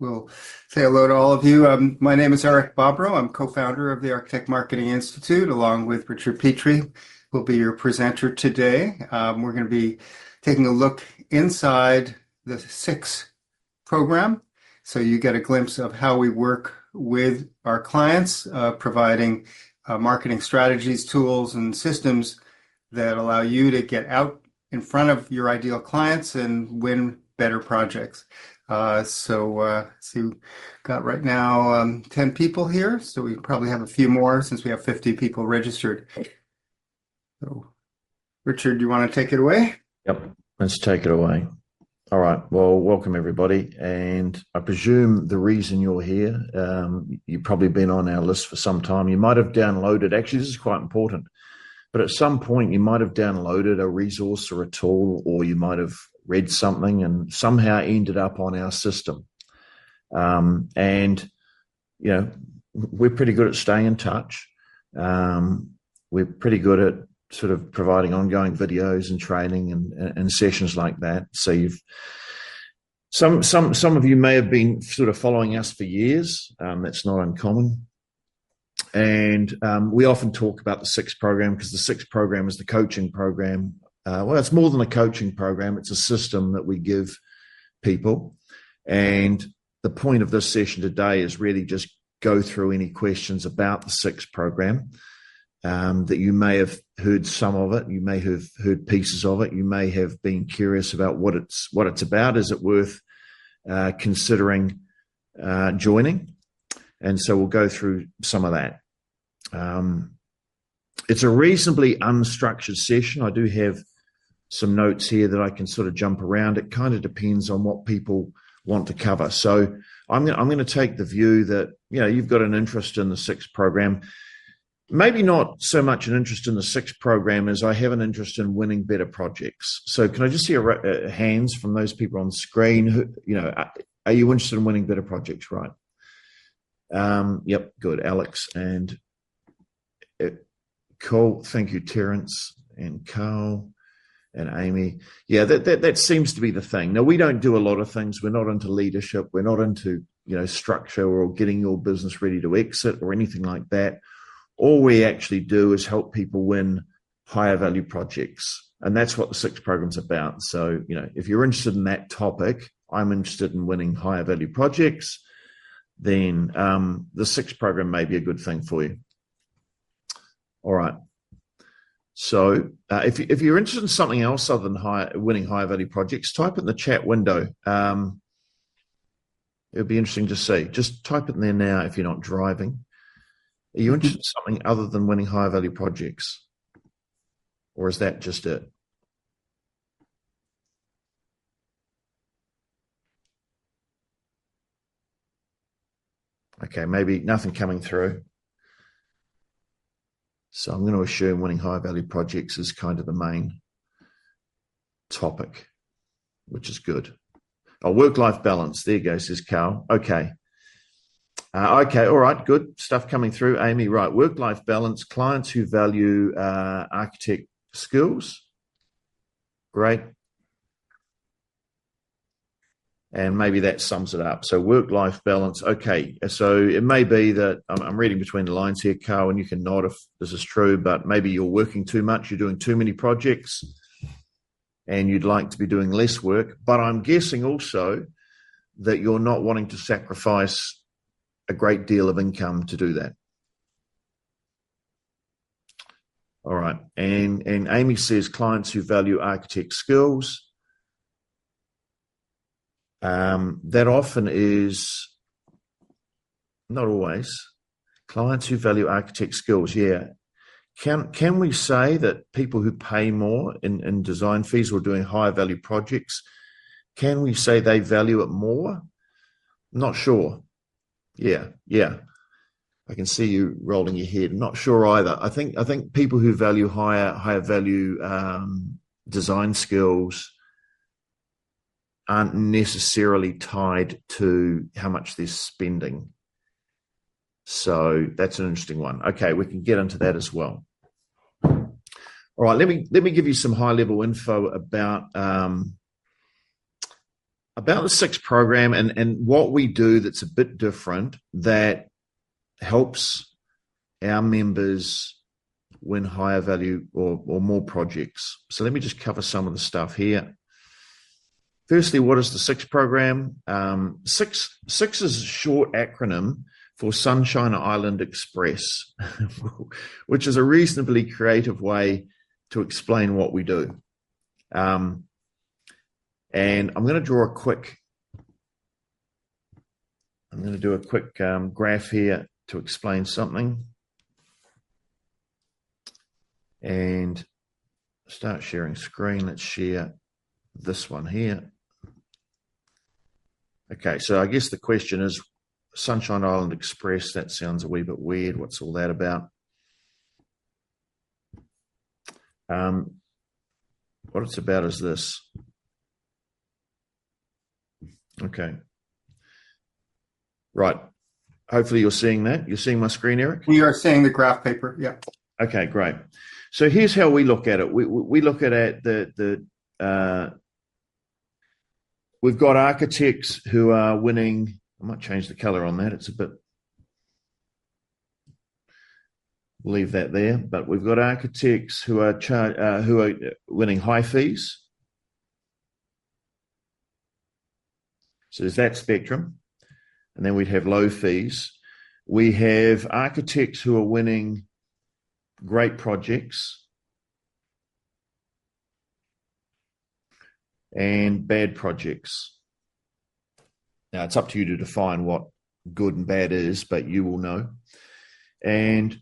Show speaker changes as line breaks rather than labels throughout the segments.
We'll say hello to all of you. My name is Eric Bobrow. I'm co-founder of the Architect Marketing Institute, along with Richard Ptri, who'll be your presenter today. We're going to be taking a look inside the SIX program, so you get a glimpse of how we work with our clients, providing marketing strategies, tools, and systems that allow you to get out in front of your ideal clients and win better projects. So we've got right now 10 people here, so we probably have a few more since we have 50 people registered. So, Richard, do you want to take it away?
Yep, let's take it away. All right, well, welcome everybody. And I presume the reason you're here, you've probably been on our list for some time. You might have downloaded, actually, this is quite important, but at some point you might have downloaded a resource or a tool, or you might have read something and somehow ended up on our system. And, you know, we're pretty good at staying in touch. We're pretty good at sort of providing ongoing videos and training and sessions like that. So you've, some of you may have been sort of following us for years. That's not uncommon. And we often talk about the SIX program because the SIX program is the coaching program. Well, it's more than a coaching program. It's a system that we give people. And the point of this session today is really just go through any questions about the SIX program that you may have heard some of it. You may have heard pieces of it. You may have been curious about what it's about. Is it worth considering joining? And so we'll go through some of that. It's a reasonably unstructured session. I do have some notes here that I can sort of jump around. It kind of depends on what people want to cover. So I'm going to take the view that, you know, you've got an interest in the SIX program. Maybe not so much an interest in the SIX program as I have an interest in winning better projects. So can I just see hands from those people on the screen? Who, you know, are you interested in winning better projects? Right. Yep. Good. Alex and cool. Thank you, Terence and Carl and Amy. Yeah, that seems to be the thing. Now, we don't do a lot of things. We're not into leadership. We're not into, you know, structure or getting your business ready to exit or anything like that. All we actually do is help people win higher value projects. And that's what the SIX program's about. So, you know, if you're interested in that topic, I'm interested in winning higher value projects, then the SIX program may be a good thing for you. All right. So if you're interested in something else other than winning higher value projects, type it in the chat window. It would be interesting to see. Just type it in there now if you're not driving. Are you interested in something other than winning higher value projects? Or is that just it? Okay, maybe nothing coming through. So I'm going to assume winning higher value projects is kind of the main topic, which is good. Oh, work-life balance. There you go, says Carl. Okay. Okay, all right, good stuff coming through. Amy, right, work-life balance, clients who value architect skills. Great. And maybe that sums it up. So work-life balance, okay. So it may be that, I'm reading between the lines here, Carl, and you can nod if this is true, but maybe you're working too much, you're doing too many projects, and you'd like to be doing less work. But I'm guessing also that you're not wanting to sacrifice a great deal of income to do that. All right. And Amy says clients who value architect skills. That often is, not always, clients who value architect skills. Yeah. Can we say that people who pay more in design fees or doing higher value projects, can we say they value it more? Not sure. Yeah. I can see you rolling your head. Not sure either. I think people who value higher value design skills aren't necessarily tied to how much they're spending. So that's an interesting one. Okay, we can get into that as well. All right, let me give you some high level info about about the Six program and what we do that's a bit different that helps our members win higher value or more projects. So let me just cover some of the stuff here. Firstly, what is the Six program? Six is a short acronym for Sunshine Island Express, which is a reasonably creative way to explain what we do. And I'm going to do a quick graph here to explain something. And start sharing screen. Let's share this one here. Okay, so I guess the question is Sunshine Island Express. That sounds a wee bit weird. What's all that about? What it's about is this. Okay. Right. Hopefully you're seeing that. You're seeing my screen, Eric?
We are seeing the graph paper, yeah.
Okay, great. So here's how we look at it. We look at it we've got architects who are winning. I might change the color on that. It's a bit, leave that there. But we've got architects who are winning high fees. So there's that spectrum. And then we'd have low fees. We have architects who are winning great projects and bad projects. Now, it's up to you to define what good and bad is, but you will know. And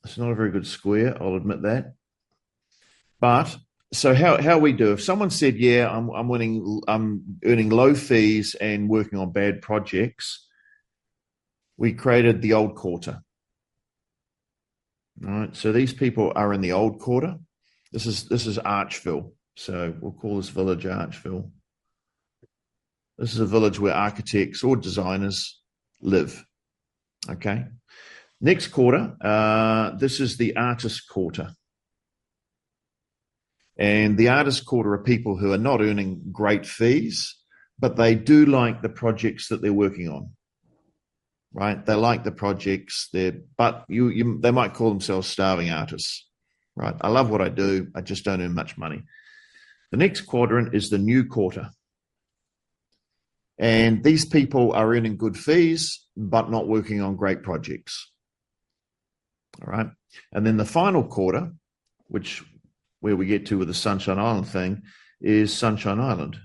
it's not a very good square, I'll admit that. But so how we do, if someone said, yeah, I'm earning low fees and working on bad projects, we created the old quarter. All right, so these people are in the old quarter. This is Archville. So we'll call this village Archville. This is a village where architects or designers live. Okay. Next quarter, this is the artist quarter. And the artist quarter are people who are not earning great fees, but they do like the projects that they're working on. Right? They like the projects, but they might call themselves starving artists. Right? I love what I do. I just don't earn much money. The next quadrant is the new quarter. And these people are earning good fees, but not working on great projects. All right. And then the final quarter, where we get to with the Sunshine Island thing, is Sunshine Island.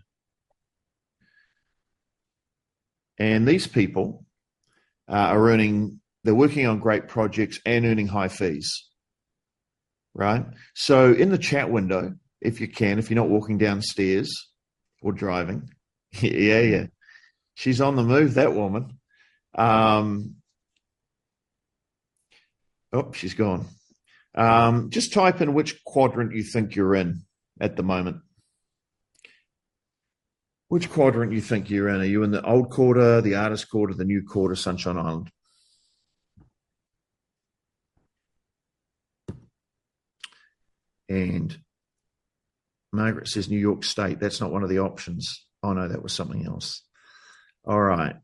And these people they're working on great projects and earning high fees. Right. So in the chat window, if you're not walking downstairs or driving, yeah. She's on the move, that woman. She's gone. Just type in which quadrant you think you're in at the moment. Which quadrant you think you're in? Are you in the old quarter, the artist quarter, the new quarter, Sunshine Island? And Margaret says New York State. That's not one of the options. Oh, no, that was something else. All right.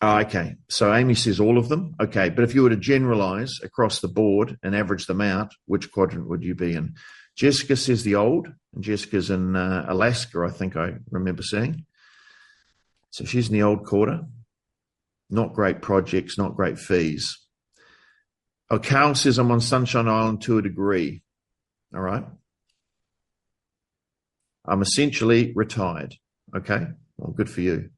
Okay, so Amy says all of them. Okay, but if you were to generalize across the board and average them out, which quadrant would you be in? Jessica says the old, and Jessica's in Alaska, I think I remember seeing. So she's in the old quarter. Not great projects, not great fees. Oh, Carl says I'm on Sunshine Island to a degree. All right. I'm essentially retired. Okay, well, good for you.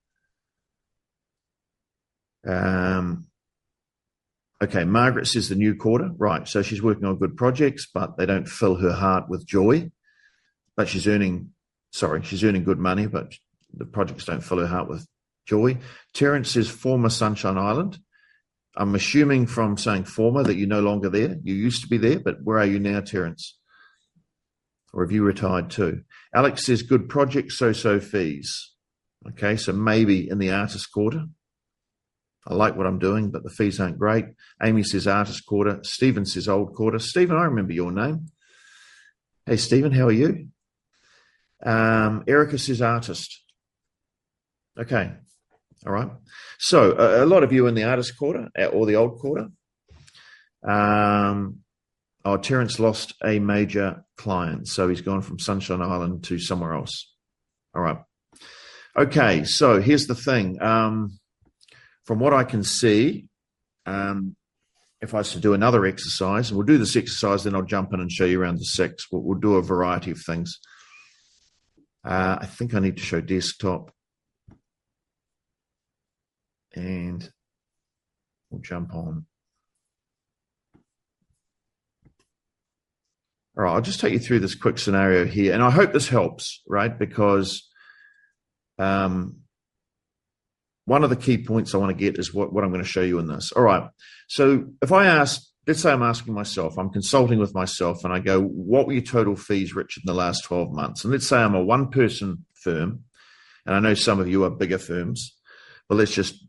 Okay, Margaret says the new quarter. Right, so she's working on good projects, but they don't fill her heart with joy. But she's earning good money, but the projects don't fill her heart with joy. Terence says former Sunshine Island. I'm assuming from saying former that you're no longer there. You used to be there, but where are you now, Terence? Or have you retired too? Alex says good projects, so fees. Okay, so maybe in the artist quarter. I like what I'm doing, but the fees aren't great. Amy says artist quarter. Stephen says old quarter. Stephen, I remember your name. Hey, Stephen, how are you? Erica says artist. Okay. All right. So a lot of you in the artist quarter or the old quarter. Terence lost a major client, so he's gone from Sunshine Island to somewhere else. All right. Okay, so here's the thing. From what I can see, if I was to do another exercise, and we'll do this exercise, then I'll jump in and show you around the 6. We'll do a variety of things. I think I need to show desktop. And we'll jump on. All right, I'll just take you through this quick scenario here. And I hope this helps, right? Because one of the key points I want to get is what I'm going to show you in this. All right, so if I ask, let's say I'm asking myself, I'm consulting with myself, and I go, what were your total fees, Richard, in the last 12 months? And let's say I'm a one-person firm, and I know some of you are bigger firms, but let's just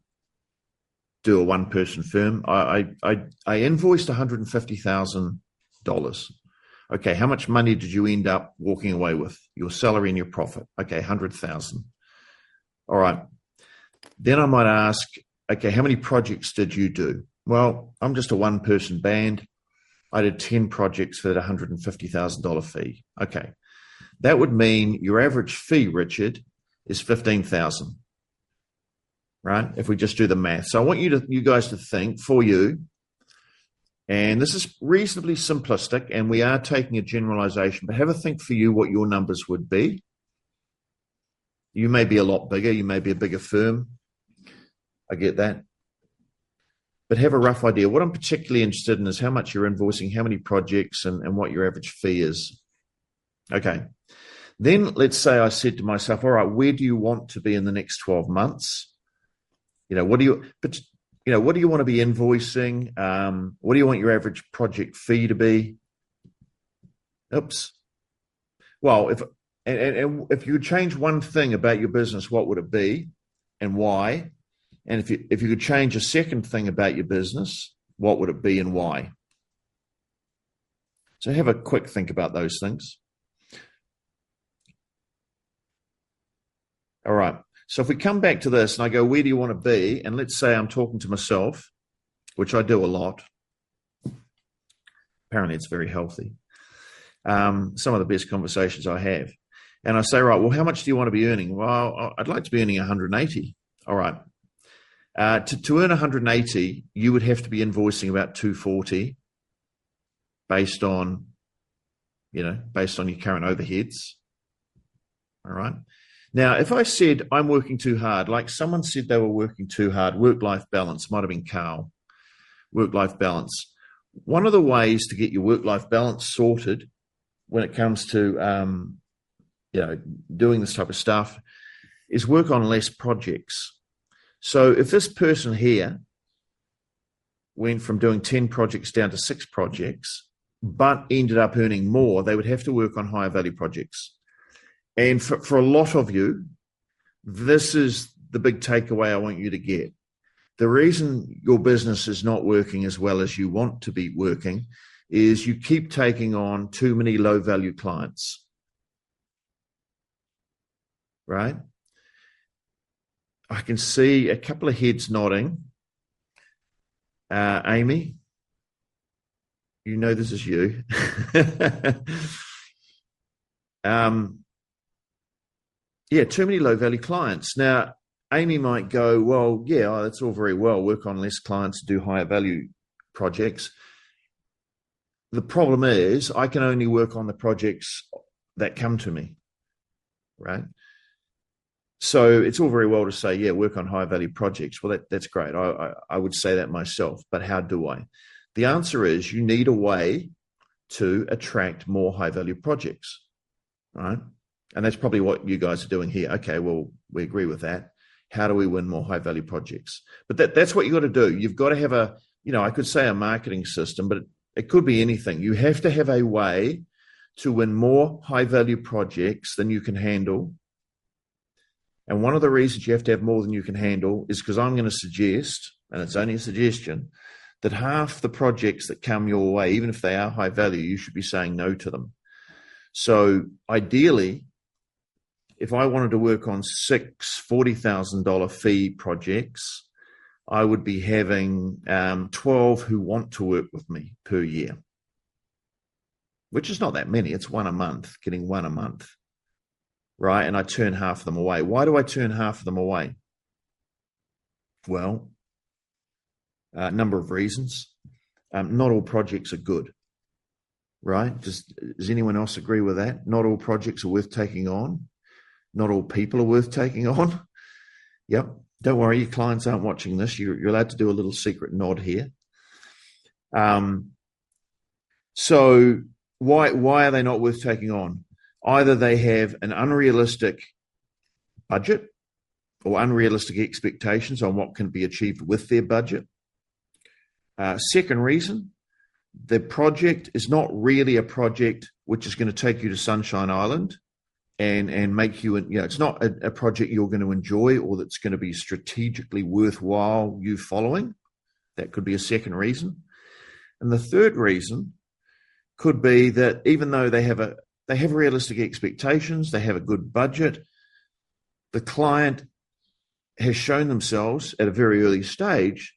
do a one-person firm. I invoiced $150,000. Okay, how much money did you end up walking away with? Your salary and your profit. Okay, $100,000. All right. Then I might ask, okay, how many projects did you do? Well, I'm just a one-person band. I did 10 projects for that $150,000 fee. Okay, that would mean your average fee, Richard, is $15,000. Right? If we just do the math. So I want you guys to think for you, and this is reasonably simplistic, and we are taking a generalization, but have a think for you what your numbers would be. You may be a lot bigger. You may be a bigger firm. I get that. But have a rough idea. What I'm particularly interested in is how much you're invoicing, how many projects, and what your average fee is. Okay. Then let's say I said to myself, all right, where do you want to be in the next 12 months? What do you want to be invoicing? What do you want your average project fee to be? Oops. Well, if you could change one thing about your business, what would it be and why? And if you could change a second thing about your business, what would it be and why? So have a quick think about those things. All right. So if we come back to this and I go, where do you want to be? And let's say I'm talking to myself, which I do a lot. Apparently it's very healthy. Some of the best conversations I have. And I say, right, well, how much do you want to be earning? Well, I'd like to be earning 180. All right. To earn 180, you would have to be invoicing about 240 based on your current overheads. All right. Now, if I said I'm working too hard, like someone said they were working too hard, work-life balance, might have been Carl, work-life balance. One of the ways to get your work-life balance sorted when it comes to, doing this type of stuff is work on less projects. So if this person here went from doing 10 projects down to 6 projects, but ended up earning more, they would have to work on higher value projects. And for a lot of you, this is the big takeaway I want you to get. The reason your business is not working as well as you want to be working is you keep taking on too many low-value clients, right? I can see a couple of heads nodding. Amy, you know this is you. Yeah, too many low-value clients. Now, Amy might go, well, yeah, that's all very well. Work on less clients, do higher value projects. The problem is I can only work on the projects that come to me, right? So it's all very well to say, yeah, work on high value projects. Well, that's great. I would say that myself, but how do I? The answer is you need a way to attract more high value projects, right? And that's probably what you guys are doing here. Okay, well, we agree with that. How do we win more high value projects? But that's what you got to do. You've got to have I could say a marketing system, but it could be anything. You have to have a way to win more high value projects than you can handle. And one of the reasons you have to have more than you can handle is because I'm going to suggest, and it's only a suggestion, that half the projects that come your way, even if they are high value, you should be saying no to them. So ideally, if I wanted to work on 6 $40,000 fee projects, I would be having 12 who want to work with me per year, which is not that many. It's one a month, getting one a month, right? And I turn half of them away. Why do I turn half of them away? Well, a number of reasons. Not all projects are good, right? Does anyone else agree with that? Not all projects are worth taking on. Not all people are worth taking on. Yep. Don't worry, your clients aren't watching this. You're allowed to do a little secret nod here. So why are they not worth taking on? Either they have an unrealistic budget or unrealistic expectations on what can be achieved with their budget. Second reason, the project is not really a project which is going to take you to Sunshine Island and make you, it's not a project you're going to enjoy or that's going to be strategically worthwhile you following. That could be a second reason. And the third reason could be that even though they have realistic expectations, they have a good budget, the client has shown themselves at a very early stage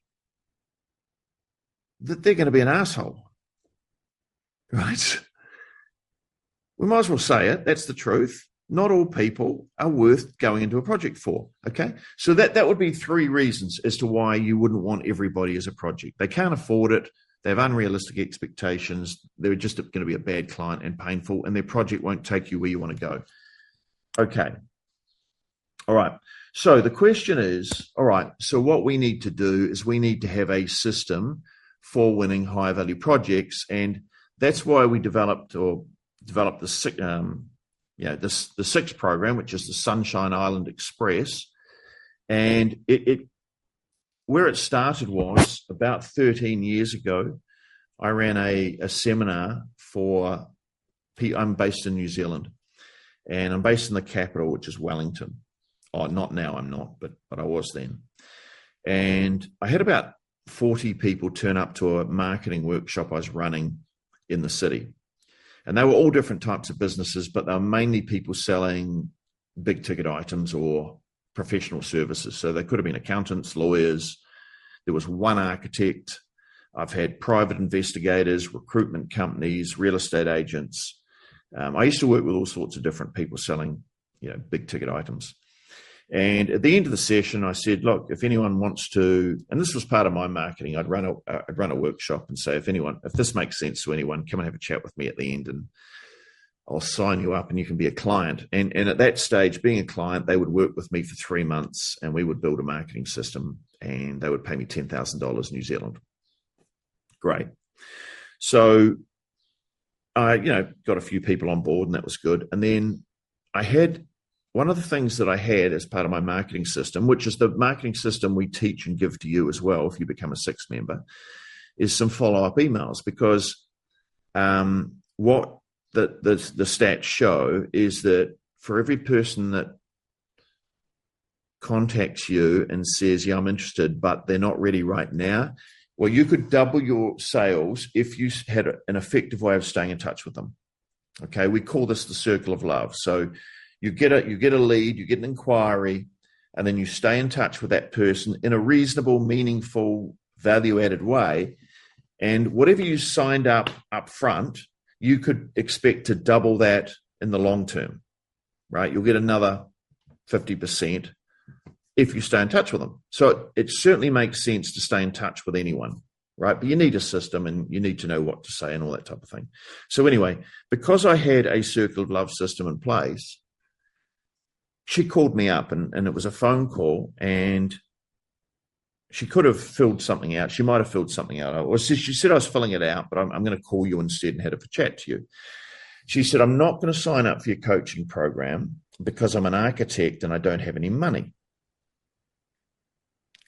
that they're going to be an asshole, right? We might as well say it. That's the truth. Not all people are worth going into a project for, okay? So that would be 3 reasons as to why you wouldn't want everybody as a project. They can't afford it. They have unrealistic expectations. They're just going to be a bad client and painful, and their project won't take you where you want to go. Okay. All right. So the question is, all right, so what we need to do is we need to have a system for winning high value projects. And that's why we developed the 6 program, which is the Sunshine Island Express. And where it started was about 13 years ago. I ran a seminar for, I'm based in New Zealand, and I'm based in the capital, which is Wellington. Oh, not now, I'm not, but I was then. And I had about 40 people turn up to a marketing workshop I was running in the city. And they were all different types of businesses, but they were mainly people selling big ticket items or professional services. So they could have been accountants, lawyers. There was one architect. I've had private investigators, recruitment companies, real estate agents. I used to work with all sorts of different people selling, big ticket items. And at the end of the session, I said, look, if anyone wants to, and this was part of my marketing, I'd run a workshop and say, if this makes sense to anyone, come and have a chat with me at the end and I'll sign you up and you can be a client. And at that stage, being a client, they would work with me for 3 months and we would build a marketing system and they would pay me $10,000 New Zealand. Great. So I, got a few people on board and that was good. And then I had one of the things that I had as part of my marketing system, which is the marketing system we teach and give to you as well if you become a 6 member, is some follow-up emails, because what the stats show is that for every person that contacts you and says, yeah, I'm interested, but they're not ready right now, well, you could double your sales if you had an effective way of staying in touch with them. Okay, we call this the circle of love. So you get a lead, you get an inquiry, and then you stay in touch with that person in a reasonable, meaningful, value-added way. And whatever you signed up front, you could expect to double that in the long term, right? You'll get another 50% if you stay in touch with them. So it certainly makes sense to stay in touch with anyone, right? But you need a system and you need to know what to say and all that type of thing. So anyway, because I had a circle of love system in place, she called me up and it was a phone call, and she could have filled something out. She might have filled something out. Or she said I was filling it out, but I'm going to call you instead and have a chat to you. She said, I'm not going to sign up for your coaching program because I'm an architect and I don't have any money.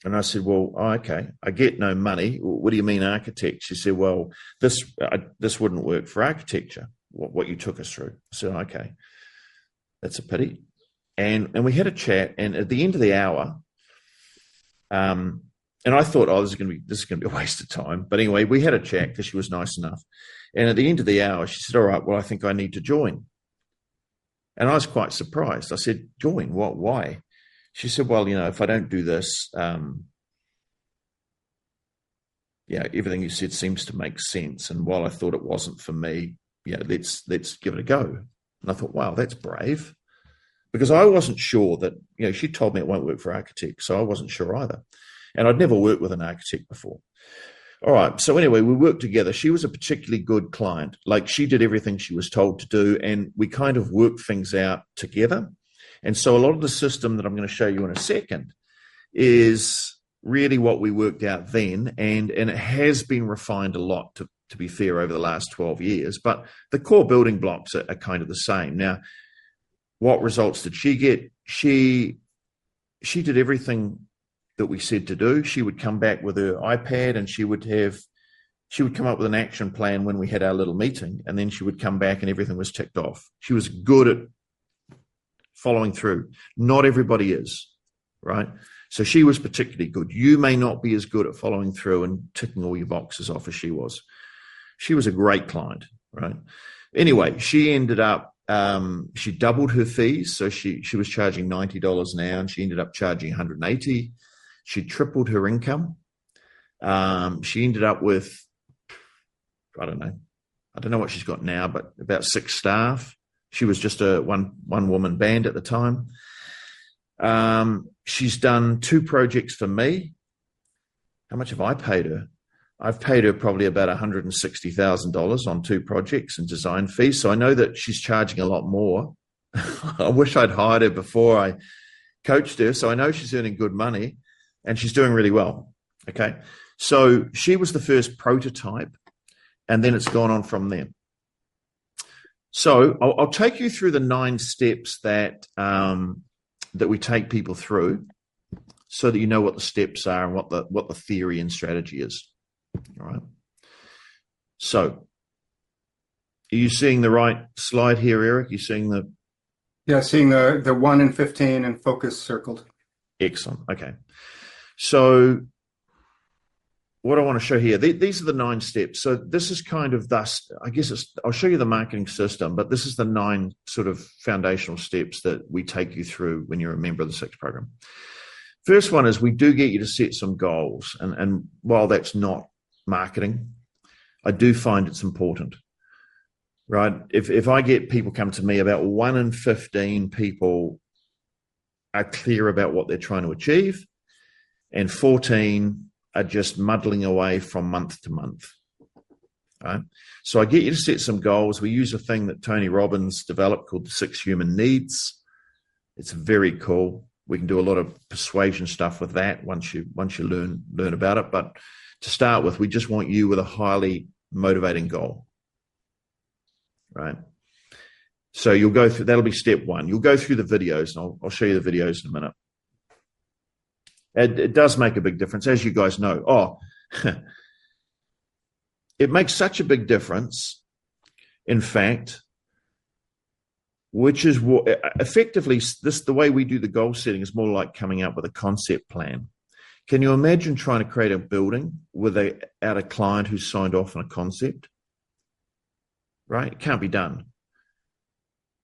And I said, well, okay, I get no money. What do you mean architect? She said, well, this wouldn't work for architecture, what you took us through. I said, okay, that's a pity. And we had a chat, and at the end of the hour, and I thought, this is going to be a waste of time. But anyway, we had a chat because she was nice enough. And at the end of the hour, she said, all right, well, I think I need to join. And I was quite surprised. I said, join, what, why? She said, well, if I don't do this, everything you said seems to make sense. And while I thought it wasn't for me, let's give it a go. And I thought, wow, that's brave. Because I wasn't sure that, she told me it won't work for architects, so I wasn't sure either. And I'd never worked with an architect before. All right. So anyway, we worked together. She was a particularly good client. Like, she did everything she was told to do, and we kind of worked things out together. And so a lot of the system that I'm going to show you in a second is really what we worked out then. And it has been refined a lot, to be fair, over the last 12 years. But the core building blocks are kind of the same. Now, what results did she get? She did everything that we said to do. She would come back with her iPad, and she would come up with an action plan when we had our little meeting, and then she would come back and everything was ticked off. She was good at following through. Not everybody is, right? So she was particularly good. You may not be as good at following through and ticking all your boxes off as she was. She was a great client, right? Anyway, she ended up, she doubled her fees. So she was charging $90 an hour, and she ended up charging $180. She tripled her income. She ended up with, I don't know what she's got now, but about 6 staff. She was just a one-woman band at the time. She's done 2 projects for me. How much have I paid her? I've paid her probably about $160,000 on 2 projects and design fees. So I know that she's charging a lot more. I wish I'd hired her before I coached her. So I know she's earning good money, and she's doing really well. Okay. So she was the first prototype, and then it's gone on from there. So I'll take you through the 9 steps that we take people through, so that you know what the steps are and what the theory and strategy is. All right. So are you seeing the right slide here, Eric? You seeing the?
Yeah, seeing the 1 and 15 and focus circled.
Excellent. Okay. So what I want to show here, these are the 9 steps. So this is kind of I'll show you the marketing system, but this is the 9 sort of foundational steps that we take you through when you're a member of the 6 program. First one is we do get you to set some goals. And while that's not marketing, I do find it's important, right? If I get people come to me, about 1 in 15 people are clear about what they're trying to achieve, and 14 are just muddling away from month to month. Right? So I get you to set some goals. We use a thing that Tony Robbins developed called the 6 human needs. It's very cool. We can do a lot of persuasion stuff with that once you learn about it. But to start with, we just want you with a highly motivating goal. Right? So you'll go through, that'll be step 1. You'll go through the videos, and I'll show you the videos in a minute. It does make a big difference, as you guys know. It makes such a big difference, in fact, which is what effectively the way we do the goal setting is more like coming up with a concept plan. Can you imagine trying to create a building without a client who's signed off on a concept? Right? It can't be done.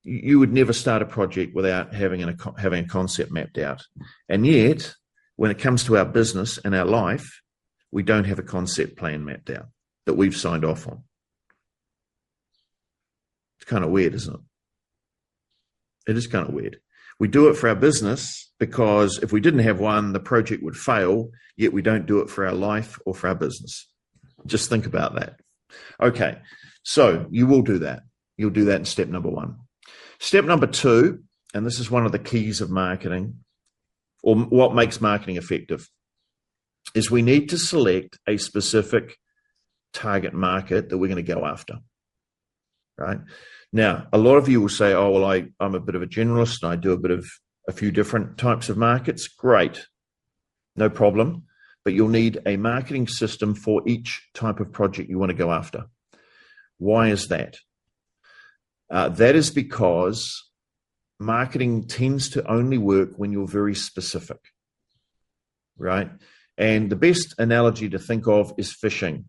You would never start a project without having a concept mapped out. And yet, when it comes to our business and our life, we don't have a concept plan mapped out that we've signed off on. It's kind of weird, isn't it? It is kind of weird. We do it for our business because if we didn't have one, the project would fail, yet we don't do it for our life or for our business. Just think about that. Okay, so you will do that. You'll do that in step number 1. Step number 2, and this is one of the keys of marketing, or what makes marketing effective, is we need to select a specific target market that we're going to go after, right? Now, a lot of you will say, oh, well, I'm a bit of a generalist and I do a few different types of markets. Great, no problem. But you'll need a marketing system for each type of project you want to go after. Why is that? That is because marketing tends to only work when you're very specific, right? And the best analogy to think of is fishing.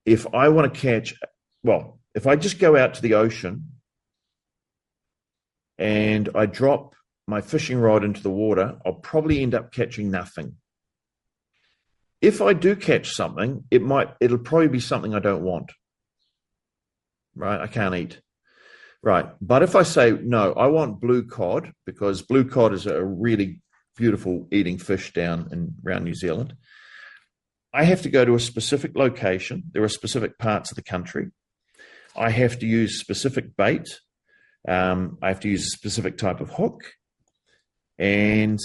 If I want to if I just go out to the ocean and I drop my fishing rod into the water, I'll probably end up catching nothing. If I do catch something, it'll probably be something I don't want, right? I can't eat, right? But if I say, no, I want blue cod, because blue cod is a really beautiful eating fish around New Zealand, I have to go to a specific location. There are specific parts of the country. I have to use specific bait. I have to use a specific type of hook. And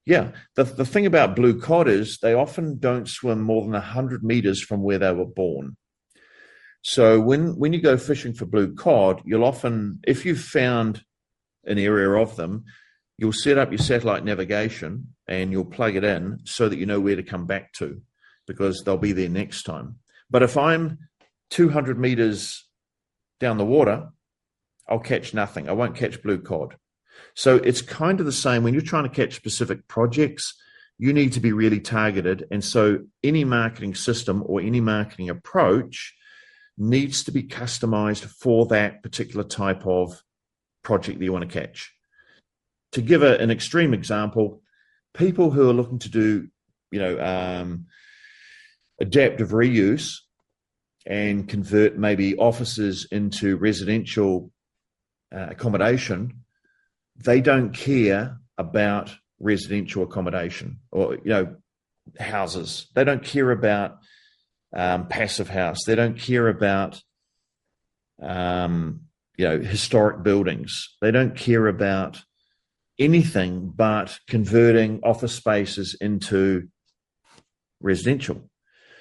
yeah, the thing about blue cod is they often don't swim more than 100 meters from where they were born. So when you go fishing for blue cod, you'll often, if you've found an area of them, you'll set up your satellite navigation and you'll plug it in so that you know where to come back to, because they'll be there next time. But if I'm 200 meters down the water, I'll catch nothing. I won't catch blue cod. So it's kind of the same when you're trying to catch specific projects. You need to be really targeted. And so any marketing system or any marketing approach needs to be customized for that particular type of project that you want to catch. To give an extreme example, people who are looking to do, adaptive reuse and convert maybe offices into residential accommodation, they don't care about residential accommodation or, houses. They don't care about passive house. They don't care about, historic buildings. They don't care about anything but converting office spaces into residential.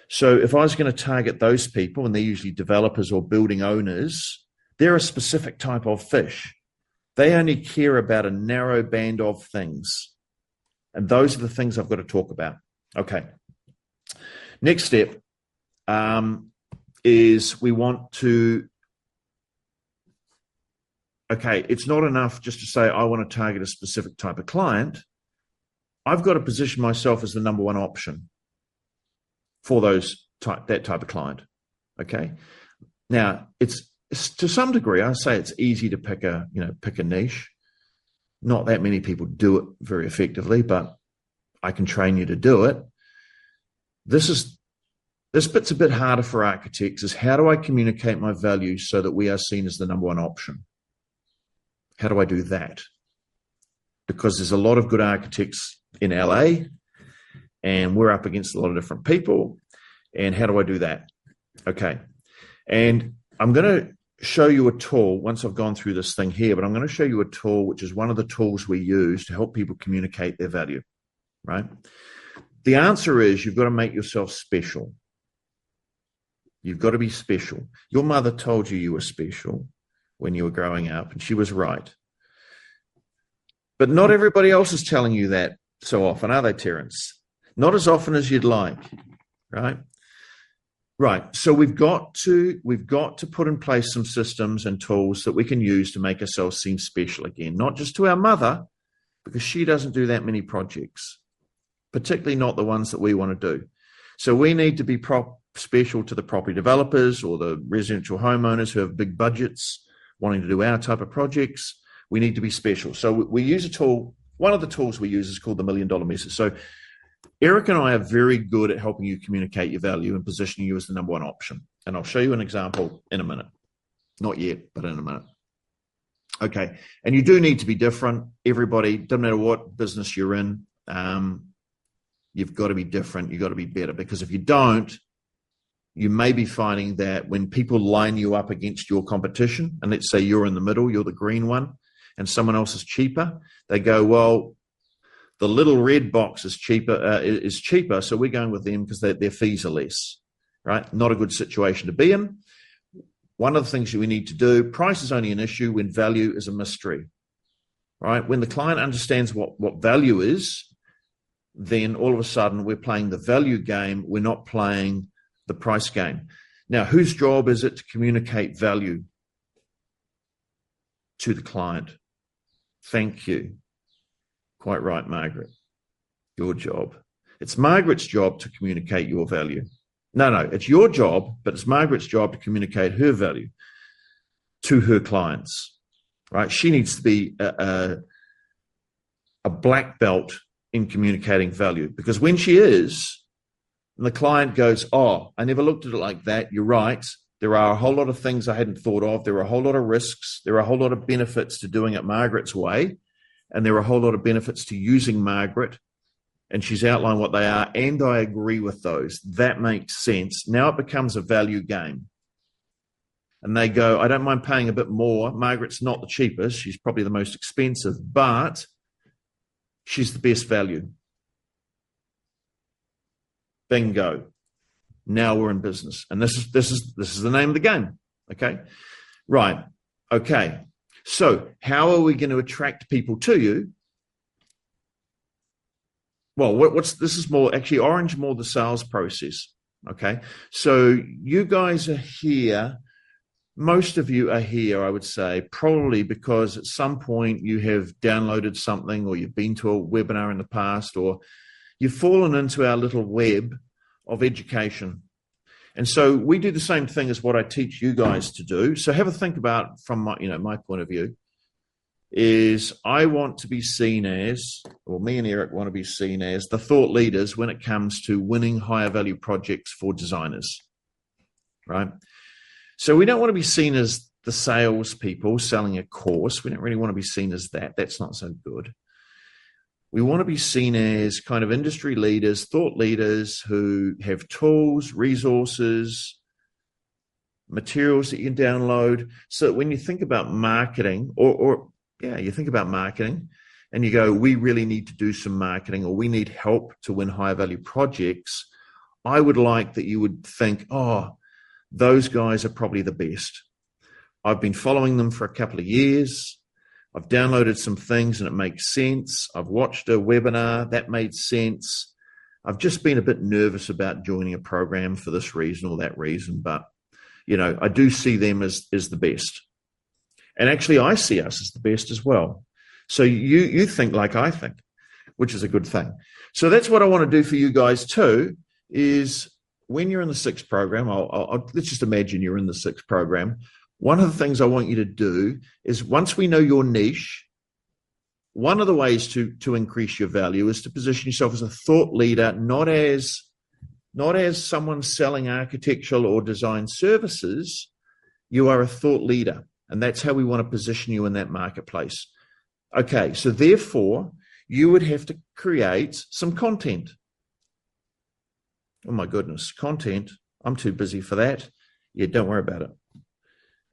So if I was going to target those people, and they're usually developers or building owners, they're a specific type of fish. They only care about a narrow band of things. And those are the things I've got to talk about. Okay. Next step is we want to, it's not enough just to say, I want to target a specific type of client. I've got to position myself as the number one option for that type of client. Okay. Now it's to some degree, I say it's easy to pick a niche. Not that many people do it very effectively, but I can train you to do it. This bit's a bit harder for architects, is how do I communicate my value so that we are seen as the number one option? How do I do that? Because there's a lot of good architects in LA and we're up against a lot of different people. And how do I do that? Okay. And I'm going to show you a tool once I've gone through this thing here, but I'm going to show you a tool, which is one of the tools we use to help people communicate their value, right? The answer is you've got to make yourself special. You've got to be special. Your mother told you were special when you were growing up, and she was right. But not everybody else is telling you that so often, are they, Terence? Not as often as you'd like, right? Right. So we've got to put in place some systems and tools that we can use to make ourselves seem special again, not just to our mother, because she doesn't do that many projects, particularly not the ones that we want to do. So we need to be special to the property developers or the residential homeowners who have big budgets wanting to do our type of projects. We need to be special. So we use a tool. One of the tools we use is called the $1 Million Message. So Eric and I are very good at helping you communicate your value and positioning you as the number one option. And I'll show you an example in a minute. Not yet, but in a minute. Okay. And you do need to be different. Everybody, doesn't matter what business you're in, you've got to be different. You've got to be better, because if you don't, you may be finding that when people line you up against your competition, and let's say you're in the middle, you're the green one, and someone else is cheaper, they go, well, the little red box is cheaper, so we're going with them because their fees are less, right? Not a good situation to be in. One of the things that we need to do, price is only an issue when value is a mystery, right? When the client understands what value is, then all of a sudden we're playing the value game. We're not playing the price game. Now, whose job is it to communicate value to the client? Thank you. Quite right, Margaret. Your job. It's Margaret's job to communicate your value. No, it's your job, but it's Margaret's job to communicate her value to her clients, right? She needs to be a black belt in communicating value, because when she is, and the client goes, oh, I never looked at it like that. You're right. There are a whole lot of things I hadn't thought of. There are a whole lot of risks. There are a whole lot of benefits to doing it Margaret's way. And there are a whole lot of benefits to using Margaret. And she's outlined what they are. And I agree with those. That makes sense. Now it becomes a value game. And they go, I don't mind paying a bit more. Margaret's not the cheapest. She's probably the most expensive, but she's the best value. Bingo. Now we're in business. And this is the name of the game. Okay. Right. Okay. So how are we going to attract people to you? Well, this is more actually orange, more the sales process. Okay. So you guys are here. Most of you are here, I would say, probably because at some point you have downloaded something, or you've been to a webinar in the past, or you've fallen into our little web of education. And so we do the same thing as what I teach you guys to do. So have a think about, from my point of view, is I want to be seen as, or me and Eric want to be seen as, the thought leaders when it comes to winning higher value projects for designers, right? So we don't want to be seen as the salespeople selling a course. We don't really want to be seen as that. That's not so good. We want to be seen as kind of industry leaders, thought leaders who have tools, resources, materials that you can download. So when you think about marketing, you think about marketing and you go, we really need to do some marketing, or we need help to win higher value projects. I would like that you would think, oh, those guys are probably the best. I've been following them for a couple of years. I've downloaded some things and it makes sense. I've watched a webinar that made sense. I've just been a bit nervous about joining a program for this reason or that reason, but I do see them as the best. And actually I see us as the best as well. So you think like I think, which is a good thing. So that's what I want to do for you guys too, is when you're in the 6 program, let's just imagine you're in the 6 program. One of the things I want you to do is, once we know your niche, one of the ways to increase your value is to position yourself as a thought leader, not as someone selling architectural or design services. You are a thought leader, and that's how we want to position you in that marketplace. Okay, so therefore, you would have to create some content. Oh my goodness, content. I'm too busy for that. Yeah, don't worry about it.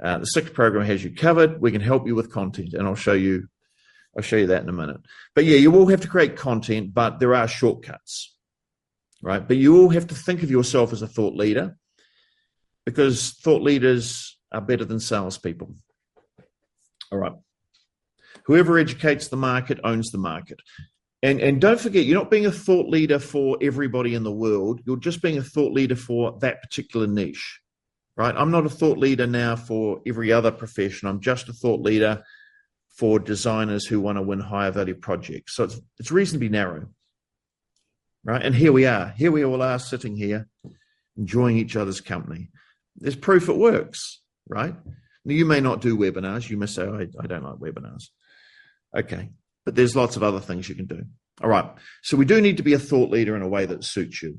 The 6th program has you covered. We can help you with content, and I'll show you that in a minute. But yeah, you will have to create content, but there are shortcuts, right? But you will have to think of yourself as a thought leader, because thought leaders are better than salespeople. All right. Whoever educates the market owns the market. And don't forget, you're not being a thought leader for everybody in the world. You're just being a thought leader for that particular niche. Right? I'm not a thought leader now for every other profession. I'm just a thought leader for designers who want to win higher value projects. So it's reasonably narrow. Right? And here we are. Here we all are sitting here enjoying each other's company. There's proof it works, right? Now, you may not do webinars. You may say, oh, I don't like webinars. Okay. But there's lots of other things you can do. All right. So we do need to be a thought leader in a way that suits you.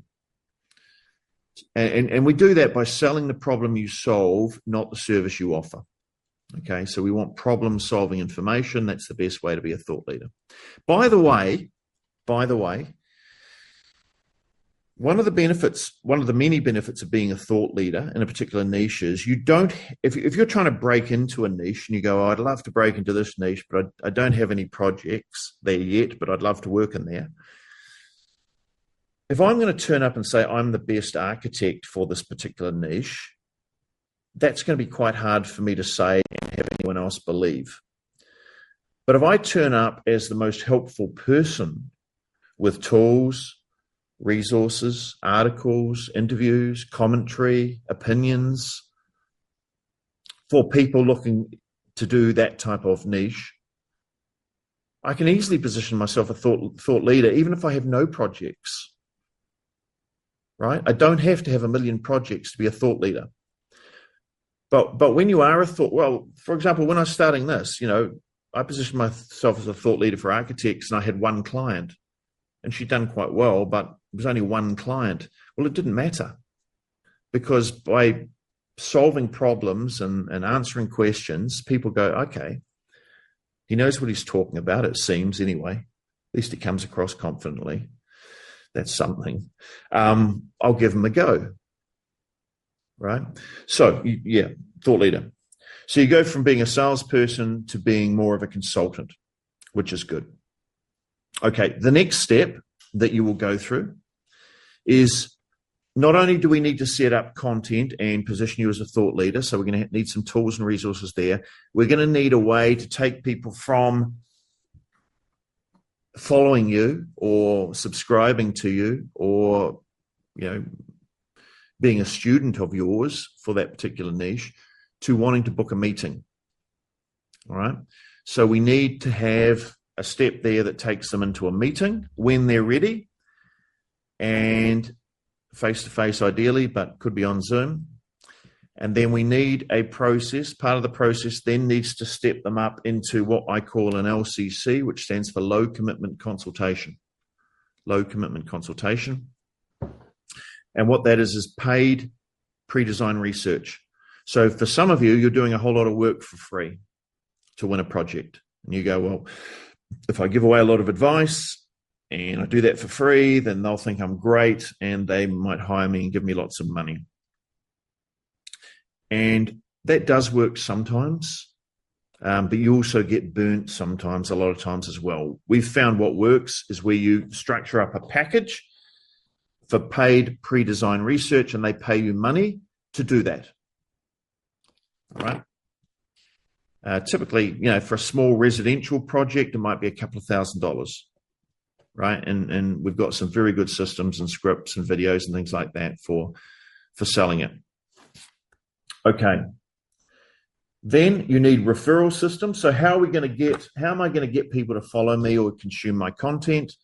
And we do that by selling the problem you solve, not the service you offer. Okay, so we want problem-solving information. That's the best way to be a thought leader. By the way, one of the many benefits of being a thought leader in a particular niche is if you're trying to break into a niche and you go, oh, I'd love to break into this niche, but I don't have any projects there yet, but I'd love to work in there. If I'm going to turn up and say I'm the best architect for this particular niche, that's going to be quite hard for me to say and have anyone else believe. But if I turn up as the most helpful person with tools, resources, articles, interviews, commentary, opinions for people looking to do that type of niche, I can easily position myself a thought leader, even if I have no projects. Right? I don't have to have 1 million projects to be a thought leader. But when you are a thought, well, for example, when I was starting this, I positioned myself as a thought leader for architects, and I had one client, and she'd done quite well, but it was only one client. Well, it didn't matter, because by solving problems and answering questions, people go, okay, he knows what he's talking about, it seems anyway. At least he comes across confidently. That's something. I'll give him a go. Right? So, yeah, thought leader. So you go from being a salesperson to being more of a consultant, which is good. Okay, the next step that you will go through is, not only do we need to set up content and position you as a thought leader, so we're going to need some tools and resources there, we're going to need a way to take people from following you or subscribing to you or, being a student of yours for that particular niche to wanting to book a meeting. All right. So we need to have a step there that takes them into a meeting when they're ready, and face-to-face ideally, but could be on Zoom. And then we need a process. Part of the process then needs to step them up into what I call an LCC, which stands for low commitment consultation. Low commitment consultation. And what that is paid pre-design research. So for some of you, you're doing a whole lot of work for free to win a project. And you go, well, if I give away a lot of advice and I do that for free, then they'll think I'm great and they might hire me and give me lots of money. And that does work sometimes, but you also get burnt sometimes, a lot of times as well. We've found what works is where you structure up a package for paid pre-design research and they pay you money to do that. All right. Typically, for a small residential project, it might be a couple of $1,000. Right. And we've got some very good systems and scripts and videos and things like that for selling it. Okay. Then you need referral systems. So how am I going to get people to follow me or consume my content?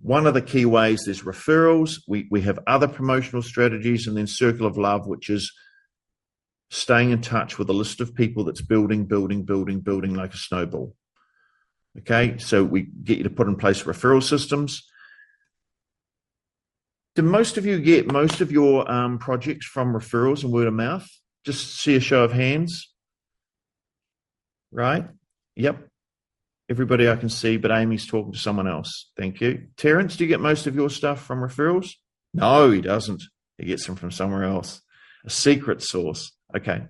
One of the key ways is referrals. We have other promotional strategies, and then circle of love, which is staying in touch with a list of people that's building like a snowball. Okay, so we get you to put in place referral systems. Do most of you get most of your projects from referrals and word of mouth? Just see a show of hands. Right? Yep. Everybody I can see, but Amy's talking to someone else. Thank you. Terence, do you get most of your stuff from referrals? No, he doesn't. He gets them from somewhere else. A secret source. Okay.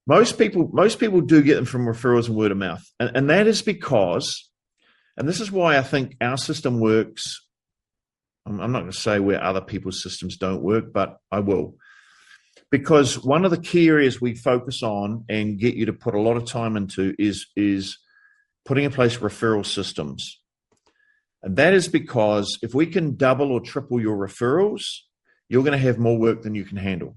Most people do get them from referrals and word of mouth. And that is because, and this is why I think our system works. I'm not going to say where other people's systems don't work, but I will. Because one of the key areas we focus on and get you to put a lot of time into is putting in place referral systems. And that is because if we can double or triple your referrals, you're going to have more work than you can handle.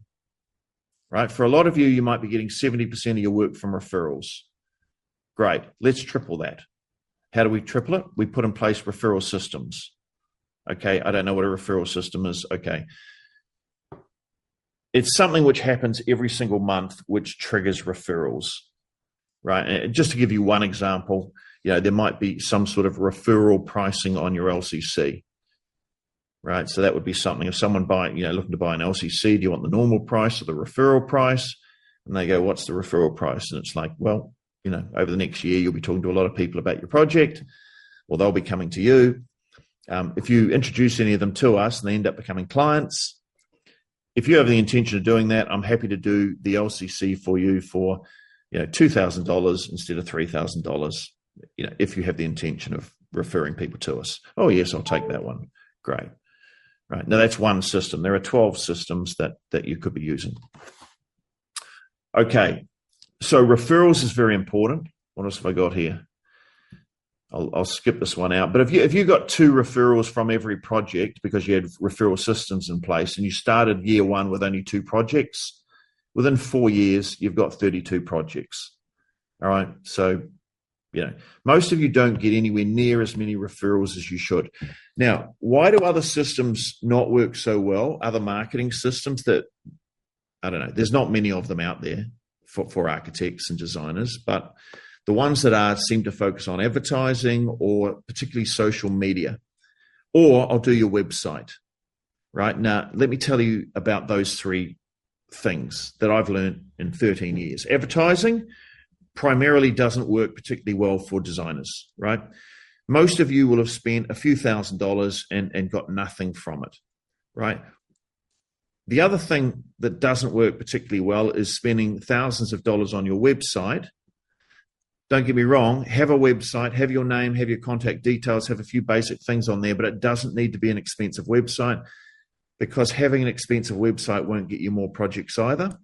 Right? For a lot of you, you might be getting 70% of your work from referrals. Great. Let's triple that. How do we triple it? We put in place referral systems. Okay. I don't know what a referral system is. Okay. It's something which happens every single month, which triggers referrals. Right. And just to give you one example, there might be some sort of referral pricing on your LCC. Right. So that would be something if someone looking to buy an LCC, do you want the normal price or the referral price? And they go, what's the referral price? And it's like, well, over the next year, you'll be talking to a lot of people about your project, or they'll be coming to you. If you introduce any of them to us and they end up becoming clients, if you have the intention of doing that, I'm happy to do the LCC for you for, $2,000 instead of $3,000, if you have the intention of referring people to us. Oh, yes, I'll take that one. Great. Right. Now that's one system. There are 12 systems that you could be using. Okay. So referrals is very important. What else have I got here? I'll skip this one out. But if you got 2 referrals from every project because you had referral systems in place and you started year 1 with only 2 projects, within 4 years, you've got 32 projects. All right. So, most of you don't get anywhere near as many referrals as you should. Now, why do other systems not work so well? Other marketing systems that, I don't know, there's not many of them out there. for architects and designers, but the ones that seem to focus on advertising or particularly social media, or I'll do your website. Right now, let me tell you about those three things that I've learned in 13 years. Advertising primarily doesn't work particularly well for designers, right? Most of you will have spent a few $1,000s and got nothing from it, right? The other thing that doesn't work particularly well is spending thousands of dollars on your website. Don't get me wrong, have a website, have your name, have your contact details, have a few basic things on there, but it doesn't need to be an expensive website, because having an expensive website won't get you more projects either.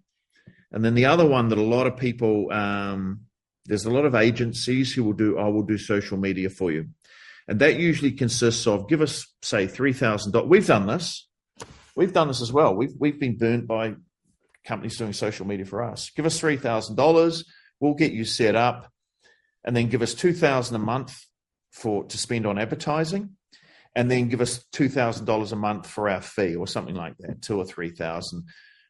And then the other one that a lot of people, there's a lot of agencies who will do, I will do social media for you. And that usually consists of, give us, say, $3,000. We've done this. We've done this as well. We've been burnt by companies doing social media for us. Give us $3,000. We'll get you set up. And then give us $2,000 a month to spend on advertising. And then give us $2,000 a month for our fee, or something like that, $2,000 or $3,000.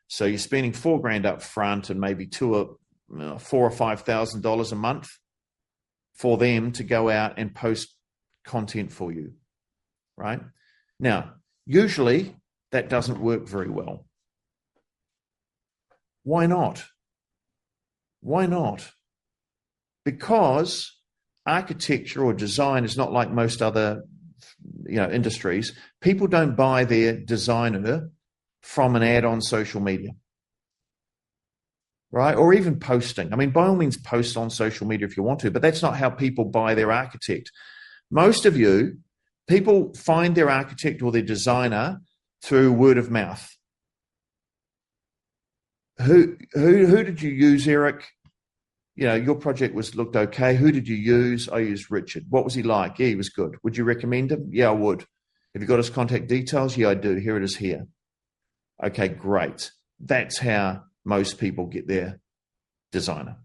So you're spending $4,000 up front and maybe $4,000 or $5,000 a month for them to go out and post content for you, right? Now, usually that doesn't work very well. Why not? Why not? Because architecture or design is not like most other industries. People don't buy their designer from an ad on social media, right? Or even posting. I mean, by all means, post on social media if you want to, but that's not how people buy their architect. Most of you, people find their architect or their designer through word of mouth. Who did you use, Eric? Your project looked okay. Who did you use? I used Richard. What was he like? Yeah, he was good. Would you recommend him? Yeah, I would. Have you got his contact details? Yeah, I do. Here it is here. Okay, great. That's how most people get their designer.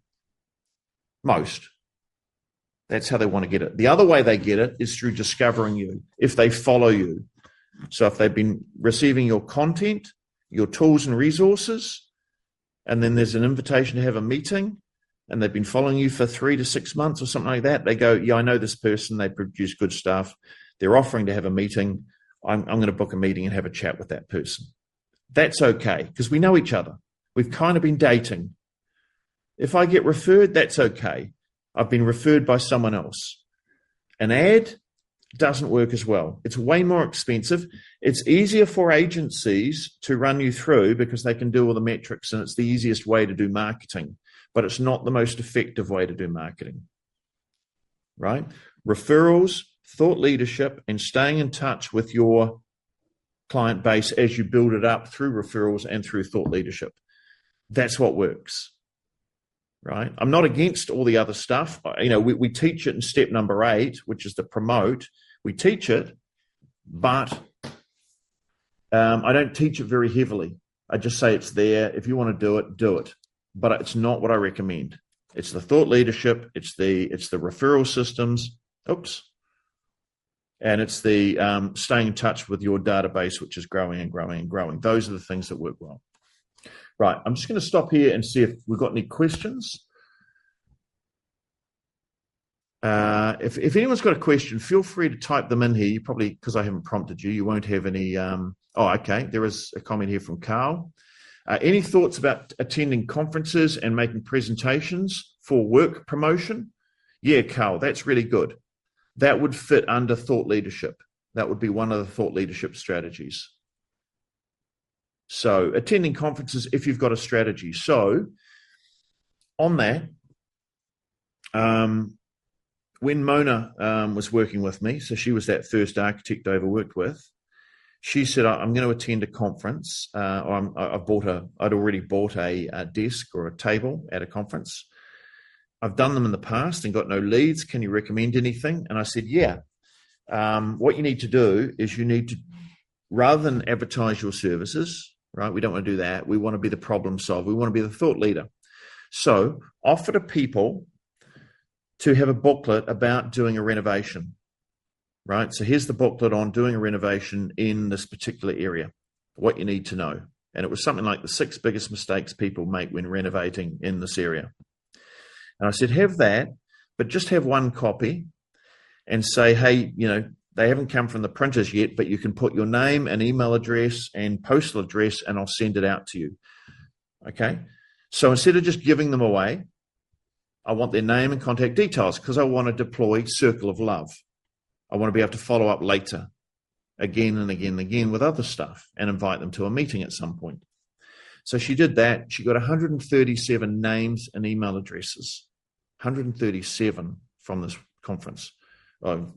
Most. That's how they want to get it. The other way they get it is through discovering you, if they follow you. So if they've been receiving your content, your tools and resources, and then there's an invitation to have a meeting, and they've been following you for 3 to 6 months or something like that, they go, yeah, I know this person. They produce good stuff. They're offering to have a meeting. I'm going to book a meeting and have a chat with that person. That's okay, because we know each other. We've kind of been dating. If I get referred, that's okay. I've been referred by someone else. An ad doesn't work as well. It's way more expensive. It's easier for agencies to run you through because they can do all the metrics, and it's the easiest way to do marketing. But it's not the most effective way to do marketing, right? Referrals, thought leadership, and staying in touch with your client base as you build it up through referrals and through thought leadership. That's what works, right? I'm not against all the other stuff. We teach it in step number 8, which is to promote. We teach it, but I don't teach it very heavily. I just say it's there. If you want to do it, do it. But it's not what I recommend. It's the thought leadership. It's the referral systems. And it's the staying in touch with your database, which is growing and growing and growing. Those are the things that work well. Right. I'm just going to stop here and see if we've got any questions. If anyone's got a question, feel free to type them in here. You probably, because I haven't prompted you, you won't have any. Okay. There is a comment here from Carl. Any thoughts about attending conferences and making presentations for work promotion? Yeah, Carl, that's really good. That would fit under thought leadership. That would be one of the thought leadership strategies. So attending conferences if you've got a strategy. So on that, when Mona was working with me, so she was that first architect I ever worked with, she said, I'm going to attend a conference. I'd already bought a desk or a table at a conference. I've done them in the past and got no leads. Can you recommend anything? And I said, yeah. What you need to do is you need to, rather than advertise your services, right? We don't want to do that. We want to be the problem solver. We want to be the thought leader. So offer to people to have a booklet about doing a renovation. Right. So here's the booklet on doing a renovation in this particular area, what you need to know. And it was something like the 6 biggest mistakes people make when renovating in this area. And I said, have that, but just have one copy and say, hey, they haven't come from the printers yet, but you can put your name and email address and postal address and I'll send it out to you. Okay. So instead of just giving them away, I want their name and contact details because I want to deploy circle of love. I want to be able to follow up later again and again and again with other stuff and invite them to a meeting at some point. So she did that. She got 137 names and email addresses, 137 from this conference. What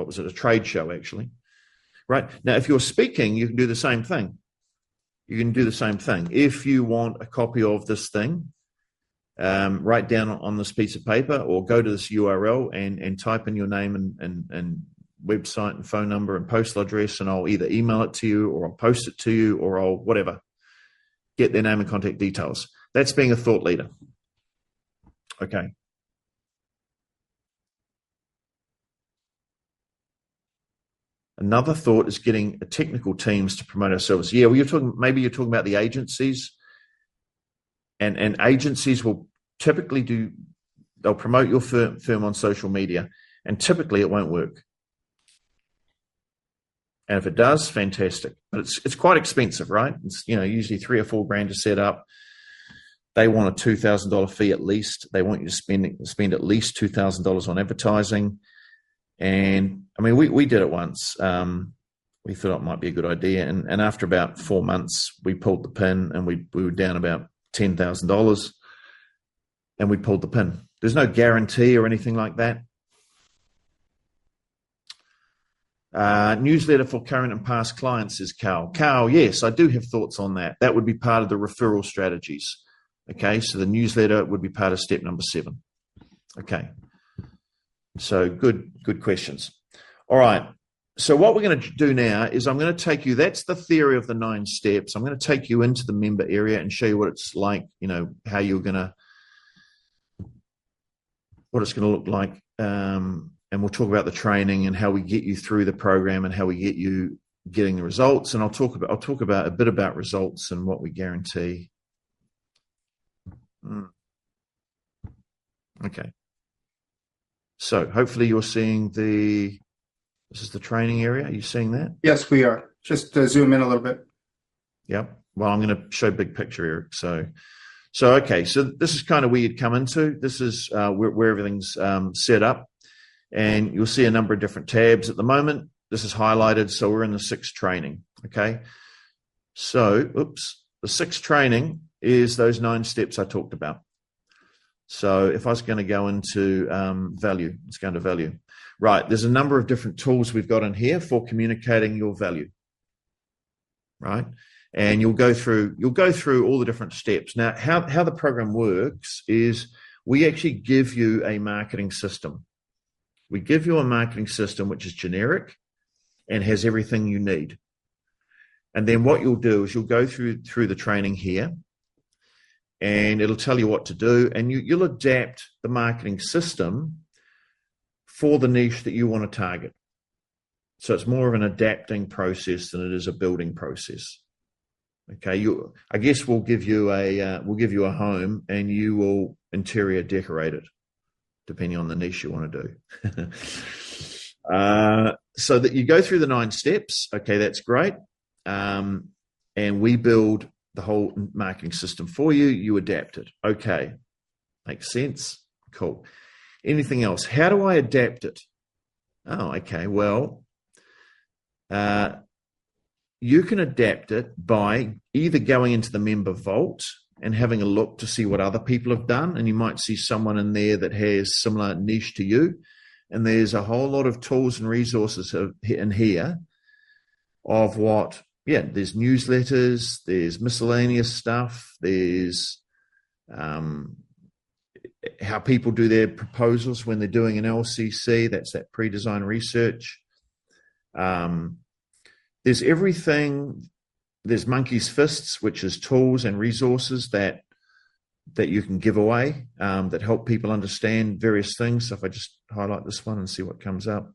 was it? A trade show, actually. Right. Now, if you're speaking, you can do the same thing. You can do the same thing. If you want a copy of this thing, write down on this piece of paper or go to this URL and type in your name and website and phone number and postal address, and I'll either email it to you or I'll post it to you or I'll whatever. Get their name and contact details. That's being a thought leader. Okay. Another thought is getting technical teams to promote our service. Yeah, well, maybe you're talking about the agencies, and agencies will typically they'll promote your firm on social media, and typically it won't work. And if it does, fantastic. But it's quite expensive, right? It's usually $3 or $4 to set up. They want a $2,000 fee at least. They want you to spend at least $2,000 on advertising. And I mean, we did it once. We thought it might be a good idea. And after about 4 months, we pulled the pin and we were down about $10,000 and we pulled the pin. There's no guarantee or anything like that. Newsletter for current and past clients, says Carl. Carl, yes, I do have thoughts on that. That would be part of the referral strategies. Okay, so the newsletter would be part of step number 7. Okay. So good questions. All right. So what we're going to do now is I'm going to take you, that's the theory of the 9 steps. I'm going to take you into the member area and show you what it's like, how you're going to, what it's going to look like. And we'll talk about the training and how we get you through the program and how we get you getting the results. And I'll talk about a bit about results and what we guarantee. Okay. So hopefully you're seeing this is the training area. Are you seeing that?
Yes, we are. Just zoom in a little bit.
Yep. Well, I'm going to show big picture, Eric. So okay. So this is kind of where you'd come into. This is where everything's set up. And you'll see a number of different tabs at the moment. This is highlighted. So we're in the 6th training. Okay. So, the 6th training is those 9 steps I talked about. So if I was going to go into value, let's go into value. Right. There's a number of different tools we've got in here for communicating your value. Right. And you'll go through all the different steps. Now, how the program works is we actually give you a marketing system. We give you a marketing system which is generic and has everything you need. And then what you'll do is you'll go through the training here and it'll tell you what to do, and you'll adapt the marketing system for the niche that you want to target. So it's more of an adapting process than it is a building process. Okay, I guess we'll give you a home and you will interior decorate it, depending on the niche you want to do. So that you go through the 9 steps. Okay, that's great. And we build the whole marketing system for you. You adapt it. Okay, makes sense. Cool. Anything else? How do I adapt it? Oh, okay. Well, you can adapt it by either going into the member vault and having a look to see what other people have done. And you might see someone in there that has similar niche to you. And there's a whole lot of tools and resources in here of what, there's newsletters, there's miscellaneous stuff, there's how people do their proposals when they're doing an LCC, that's that pre-design research. There's everything. There's monkey's fists, which is tools and resources that you can give away that help people understand various things. So if I just highlight this one and see what comes up.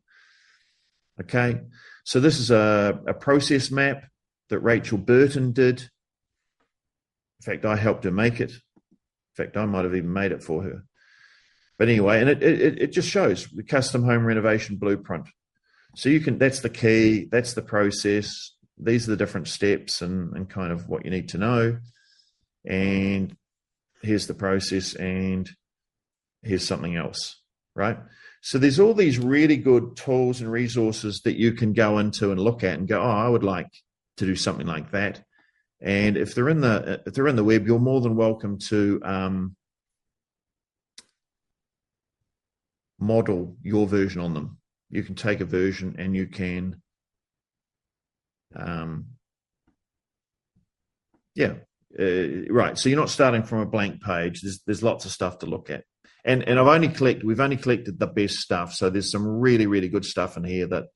Okay, so this is a process map. that Rachel Burton did. In fact, I helped her make it. In fact, I might have even made it for her. But anyway, and it just shows the custom home renovation blueprint. So you can, that's the key, that's the process. These are the different steps and kind of what you need to know. And here's the process, and here's something else, right? So there's all these really good tools and resources that you can go into and look at and go, oh, I would like to do something like that. And if they're in the web, you're more than welcome to model your version on them. You can take a version and you can, right. So you're not starting from a blank page. There's lots of stuff to look at, and we've only collected the best stuff. So there's some really, really good stuff in here that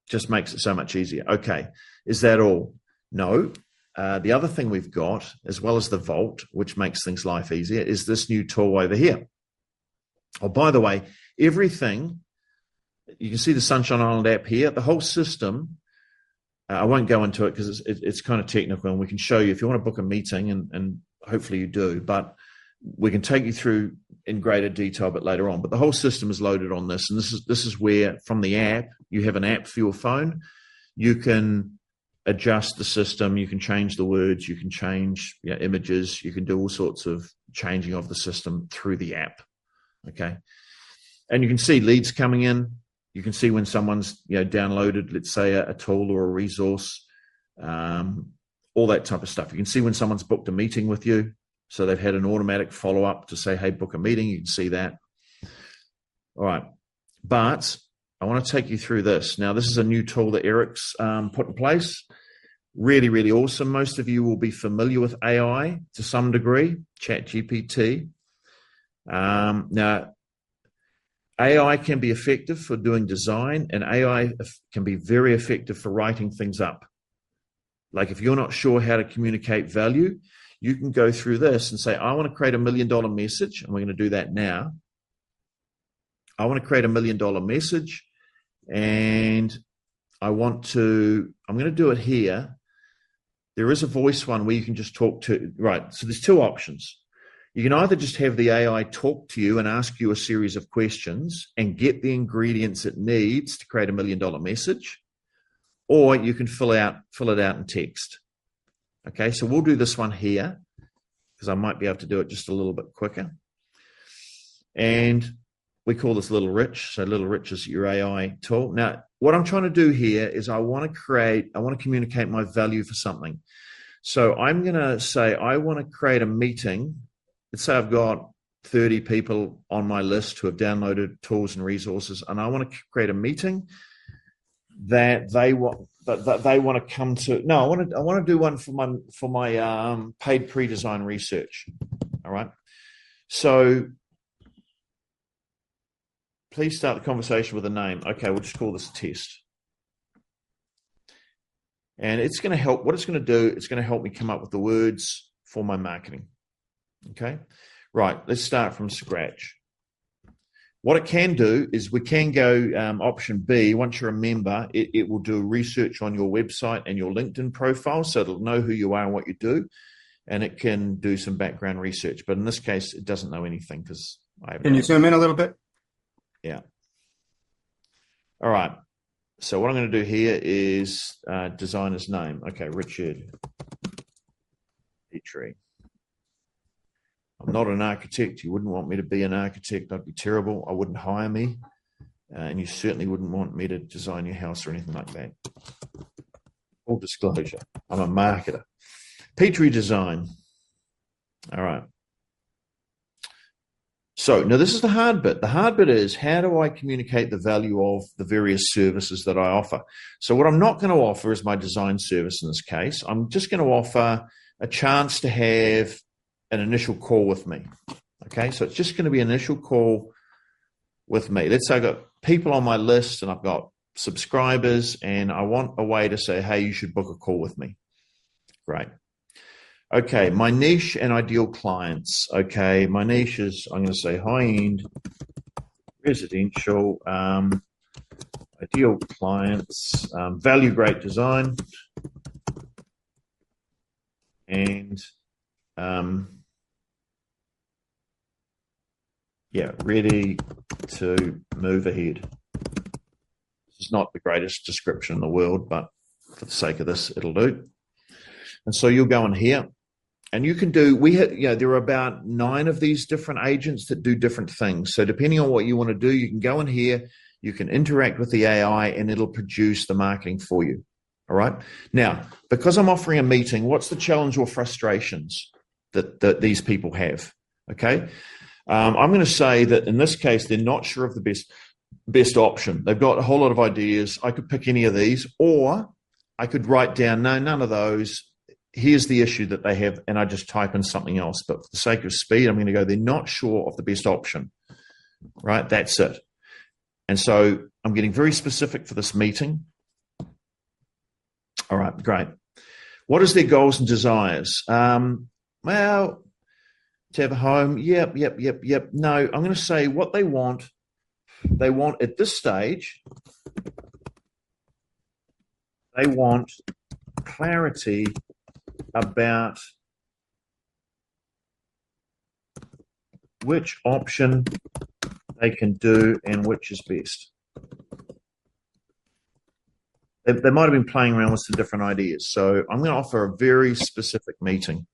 just makes it so much easier. Okay, is that all? No. The other thing we've got, as well as the Vault, which makes things life easier, is this new tool over here. Oh, by the way, everything, you can see the Sunshine Island app here, the whole system. I won't go into it because it's kind of technical, and we can show you if you want to book a meeting, and hopefully you do, but we can take you through in greater detail a bit later on. But the whole system is loaded on this, and this is where, from the app, you have an app for your phone. You can adjust the system, you can change the words, you can change images, you can do all sorts of changing of the system through the app. Okay, and you can see leads coming in. You can see when someone's downloaded, let's say, a tool or a resource, all that type of stuff. You can see when someone's booked a meeting with you, so they've had an automatic follow-up to say, hey, book a meeting. You can see that. All right, but I want to take you through this. Now, this is a new tool that Eric's put in place. Really, really awesome. Most of you will be familiar with AI to some degree, ChatGPT. Now, AI can be effective for doing design, and AI can be very effective for writing things up. Like if you're not sure how to communicate value, you can go through this and say, I want to create $1 million message, and we're going to do that now. I want to create $1 million message, and I'm going to do it here. There is a voice one where you can just talk to, right? So there's two options. You can either just have the AI talk to you and ask you a series of questions and get the ingredients it needs to create $1 million message, or you can fill it out in text. Okay, so we'll do this one here because I might be able to do it just a little bit quicker. And we call this Little Rich. So Little Rich is your AI tool. Now, what I'm trying to do here is I want to communicate my value for something. So I'm going to say I want to create a meeting. Let's say I've got 30 people on my list who have downloaded tools and resources, and I want to create a meeting that they want to come to. No, I want to do one for my paid pre-design research. All right. So please start the conversation with a name. Okay, we'll just call this a test. And it's going to help. What it's going to do, it's going to help me come up with the words for my marketing. Okay, right, let's start from scratch. What it can do is we can go option B. Once you're a member, it will do research on your website and your LinkedIn profile, so it'll know who you are and what you do, and it can do some background research. But in this case, it doesn't know anything because I haven't.
Can you zoom in a little bit?
Yeah. All right. So what I'm going to do here is designer's name. Okay, Richard Ptry. I'm not an architect. You wouldn't want me to be an architect. I'd be terrible. I wouldn't hire me. And you certainly wouldn't want me to design your house or anything like that. Full disclosure, I'm a marketer. Ptry Design. All right. So now this is the hard bit. The hard bit is, how do I communicate the value of the various services that I offer? So what I'm not going to offer is my design service in this case. I'm just going to offer a chance to have an initial call with me. Okay, so it's just going to be an initial call with me. Let's say I've got people on my list and I've got subscribers, and I want a way to say, hey, you should book a call with me. Great. Okay, my niche and ideal clients. Okay, my niche is, I'm going to say high-end residential ideal clients, value great design, and ready to move ahead. This is not the greatest description in the world, but for the sake of this, it'll do. And so you'll go in here, and you can do, there are about 9 of these different agents that do different things. So depending on what you want to do, you can go in here, you can interact with the AI, and it'll produce the marketing for you. All right. Now, because I'm offering a meeting, what's the challenge or frustrations that these people have? Okay. I'm going to say that in this case, they're not sure of the best option. They've got a whole lot of ideas. I could pick any of these, or I could write down, no, none of those. Here's the issue that they have, and I just type in something else. But for the sake of speed, I'm going to go, they're not sure of the best option, right? That's it. And so I'm getting very specific for this meeting. All right, great. What is their goals and desires? Well, to have a home, yep. No, I'm going to say what they want. They want at this stage, they want clarity about which option they can do and which is best. They might have been playing around with some different ideas. So I'm going to offer a very specific meeting.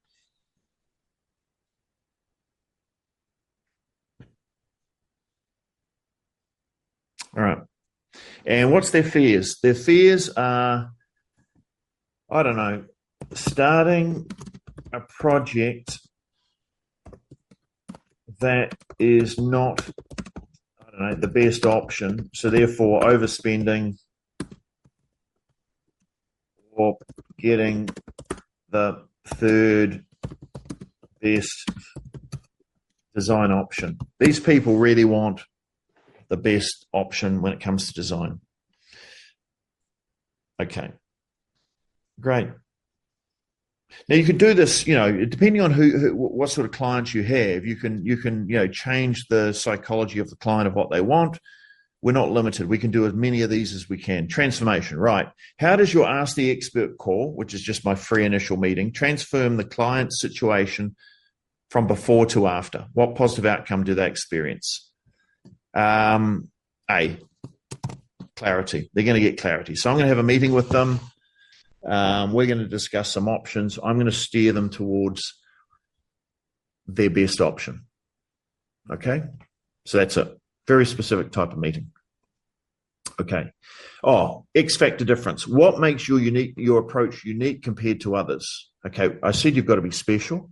All right. And what's their fears? Their fears are, I don't know, starting a project that is not, I don't know, the best option. So therefore overspending or getting the third best design option. These people really want the best option when it comes to design. Okay, great. Now you could do this, depending on what sort of clients you have. You can change the psychology of the client of what they want. We're not limited. We can do as many of these as we can. Transformation, right? How does your Ask the Expert call, which is just my free initial meeting, transform the client's situation from before to after? What positive outcome do they experience? A, clarity. They're going to get clarity. So I'm going to have a meeting with them. We're going to discuss some options. I'm going to steer them towards their best option. Okay? So that's a very specific type of meeting. Okay. Oh, X factor difference. What makes your approach unique compared to others? Okay. I said you've got to be special.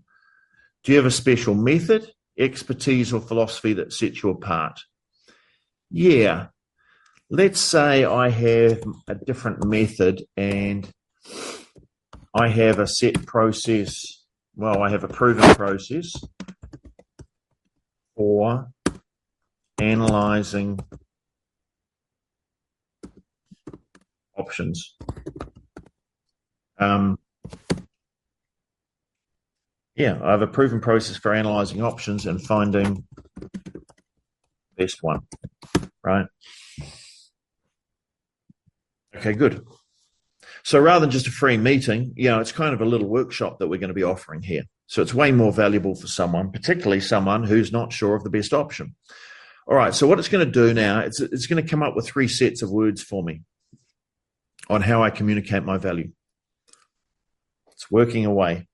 Do you have a special method, expertise, or philosophy that sets you apart? Yeah. Let's say I have a different method and I have a set process. Well, I have a proven process for analyzing options. I have a proven process for analyzing options and finding the best one, right? Okay, good. So rather than just a free meeting, it's kind of a little workshop that we're going to be offering here. So it's way more valuable for someone, particularly someone who's not sure of the best option. All right, so what it's going to do now, it's going to come up with 3 sets of words for me on how I communicate my value. It's working away.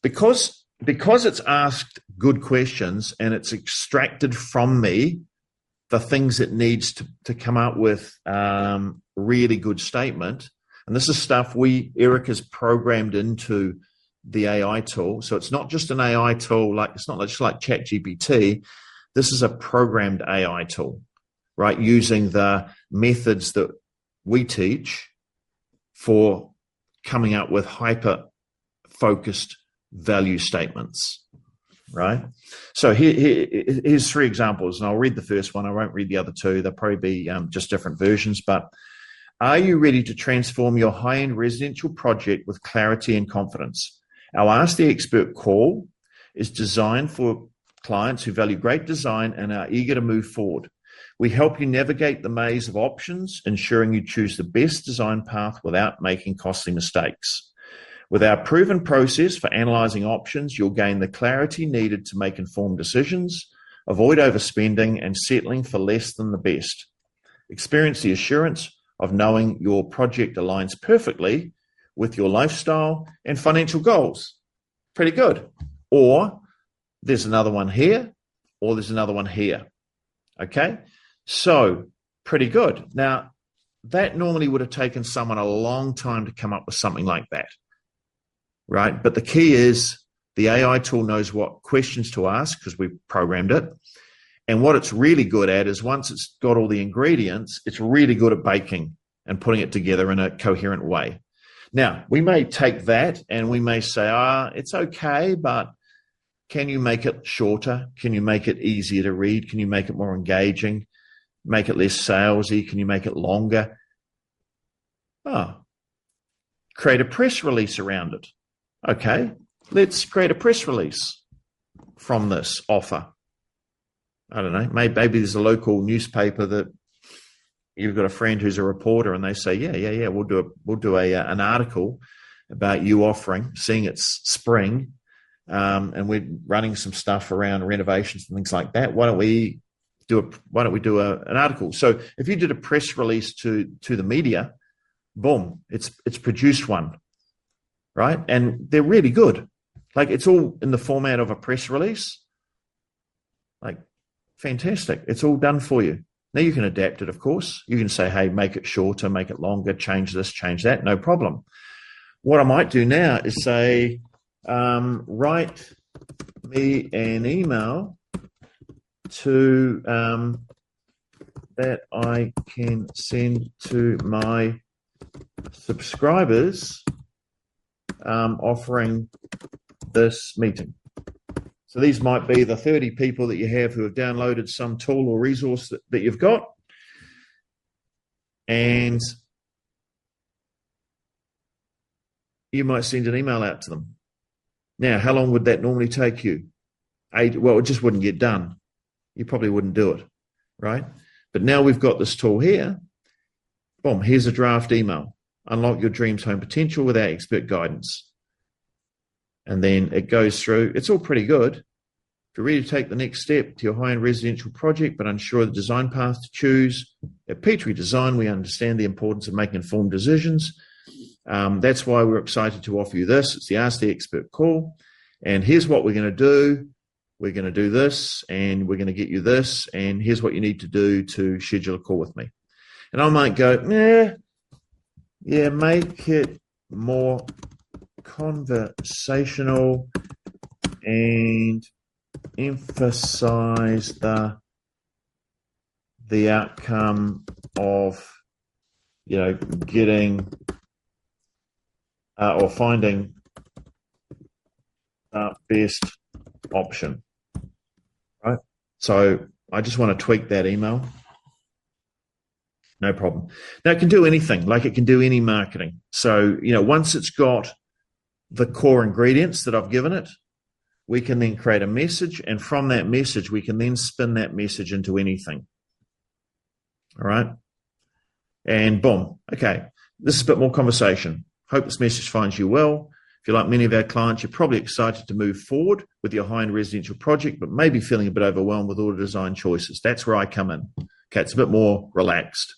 Because it's asked good questions and it's extracted from me the things it needs to come up with really good statement. And this is stuff Eric has programmed into the AI tool. So it's not just an AI tool, it's not just like ChatGPT. This is a programmed AI tool, right? Using the methods that we teach for coming up with hyper-focused value statements, right? So here's 3 examples, and I'll read the first one. I won't read the other 2. They'll probably be just different versions. But are you ready to transform your high-end residential project with clarity and confidence? Our Ask the Expert call is designed for clients who value great design and are eager to move forward. We help you navigate the maze of options, ensuring you choose the best design path without making costly mistakes. With our proven process for analysing options, you'll gain the clarity needed to make informed decisions, avoid overspending, and settling for less than the best. Experience the assurance of knowing your project aligns perfectly with your lifestyle and financial goals. Pretty good. Or there's another one here, or there's another one here. Okay? So, pretty good. Now, that normally would have taken someone a long time to come up with something like that, right? But the key is the AI tool knows what questions to ask because we've programmed it. And what it's really good at is once it's got all the ingredients, it's really good at baking and putting it together in a coherent way. Now, we may take that and we may say, it's okay, but can you make it shorter? Can you make it easier to read? Can you make it more engaging? Make it less salesy? Can you make it longer? Create a press release around it. Okay, let's create a press release from this offer. I don't know, maybe there's a local newspaper that you've got a friend who's a reporter and they say, yeah, we'll do an article about you offering, seeing it's spring, and we're running some stuff around renovations and things like that. Why don't we do an article? So if you did a press release to the media, boom, it's produced one, right? And they're really good. Like it's all in the format of a press release. Like fantastic. It's all done for you. Now you can adapt it, of course. You can say, hey, make it shorter, make it longer, change this, change that, no problem. What I might do now is say, write me an email to that I can send to my subscribers offering this meeting. So these might be the 30 people that you have who have downloaded some tool or resource that you've got. And you might send an email out to them. Now, how long would that normally take you? Well, it just wouldn't get done. You probably wouldn't do it, right? But now we've got this tool here. Boom, here's a draft email. Unlock your dreams home potential with our expert guidance. And then it goes through. It's all pretty good. If you're ready to take the next step to your high-end residential project but unsure of the design path to choose, at Ptry Design, we understand the importance of making informed decisions. That's why we're excited to offer you this. It's the Ask the Expert call. And here's what we're going to do. We're going to do this, and we're going to get you this, and here's what you need to do to schedule a call with me. And I might go, yeah, make it more conversational and emphasize the outcome of, getting or finding the best option, right? So I just want to tweak that email. No problem. Now it can do anything, like it can do any marketing. So, once it's got the core ingredients that I've given it, we can then create a message, and from that message, we can then spin that message into anything. All right. And boom. Okay. This is a bit more conversation. Hope this message finds you well. If you're like many of our clients, you're probably excited to move forward with your high-end residential project, but maybe feeling a bit overwhelmed with all the design choices. That's where I come in. Okay. It's a bit more relaxed.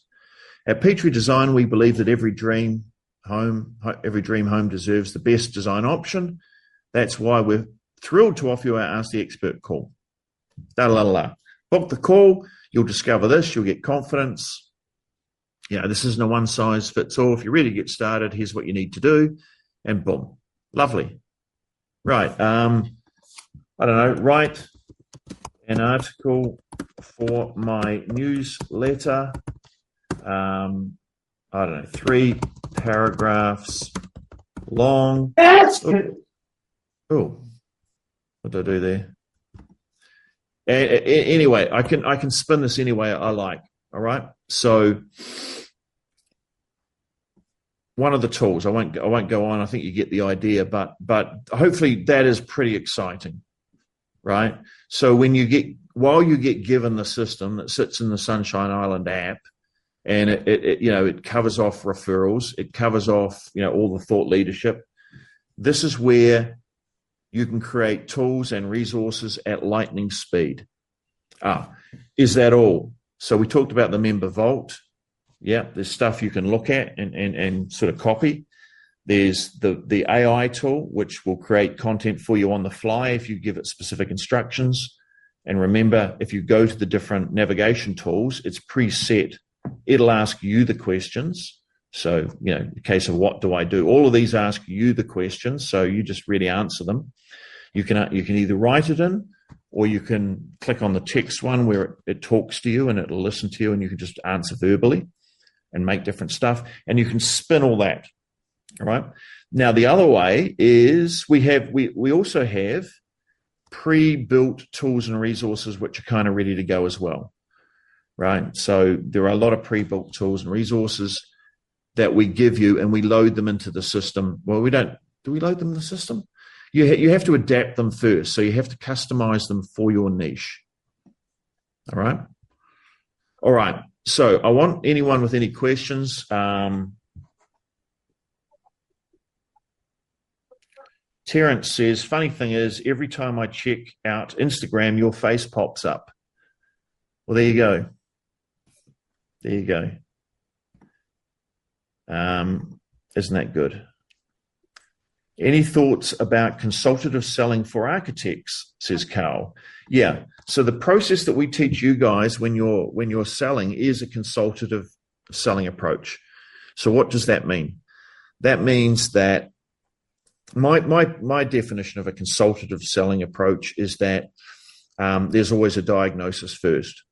At Ptry Design, we believe that every dream home deserves the best design option. That's why we're thrilled to offer you our Ask the Expert call. Book the call. You'll discover this. You'll get confidence. This isn't a one-size-fits-all. If you're ready to get started, here's what you need to do. And boom. Lovely. Right. I don't know. Write an article for my newsletter. I don't know, 3 paragraphs long. Oh, what did I do there? Anyway, I can spin this any way I like. All right. So one of the tools, I won't go on. I think you get the idea, but hopefully that is pretty exciting, right? So while you get given the system that sits in the Sunshine Island app, and it covers off referrals, it covers off, all the thought leadership. This is where you can create tools and resources at lightning speed. Is that all? So we talked about the member vault. Yeah, there's stuff you can look at and sort of copy. There's the AI tool, which will create content for you on the fly if you give it specific instructions. And remember, if you go to the different navigation tools, it's preset. It'll ask you the questions. So, in the case of what do I do? All of these ask you the questions, so you just really answer them. You can either write it in, or you can click on the text one where it talks to you and it'll listen to you, and you can just answer verbally and make different stuff. And you can spin all that. All right. Now, the other way is we also have pre-built tools and resources which are kind of ready to go as well. Right. So there are a lot of pre-built tools and resources that we give you, and we load them into the system. Well, do we load them in the system? You have to adapt them first. So you have to customize them for your niche. All right. All right. So I want anyone with any questions. Terrence says, funny thing is, every time I check out Instagram, your face pops up. Well, there you go. There you go. Isn't that good? Any thoughts about consultative selling for architects, says Carl. Yeah. So the process that we teach you guys when you're selling is a consultative selling approach. So what does that mean? That means that my definition of a consultative selling approach is that there's always a diagnosis first.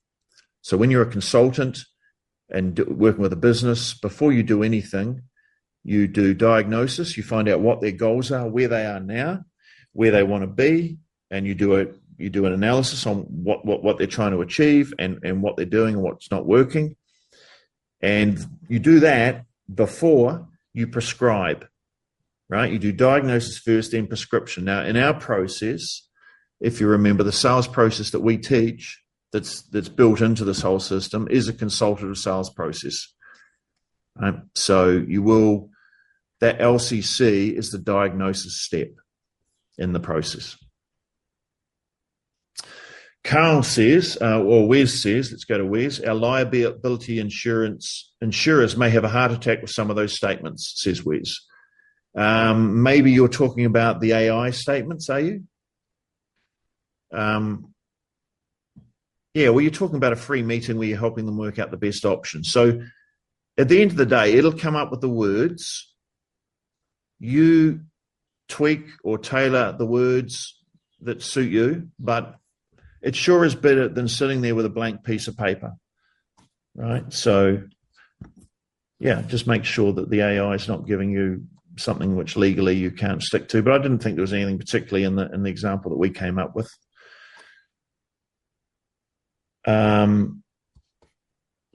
So when you're a consultant and working with a business, before you do anything, you do diagnosis, you find out what their goals are, where they are now, where they want to be, and you do an analysis on what they're trying to achieve and what they're doing and what's not working. And you do that before you prescribe, right? You do diagnosis first, then prescription. Now, in our process, if you remember, the sales process that we teach that's built into this whole system is a consultative sales process. So that LCC is the diagnosis step in the process. Carl says, or Wes says, let's go to Wes, our liability insurers may have a heart attack with some of those statements, says Wes. Maybe you're talking about the AI statements, are you? Yeah, well, you're talking about a free meeting where you're helping them work out the best option. So at the end of the day, it'll come up with the words. You tweak or tailor the words that suit you, but it sure is better than sitting there with a blank piece of paper, right? So, yeah, just make sure that the AI is not giving you something which legally you can't stick to. But I didn't think there was anything particularly in the example that we came up with.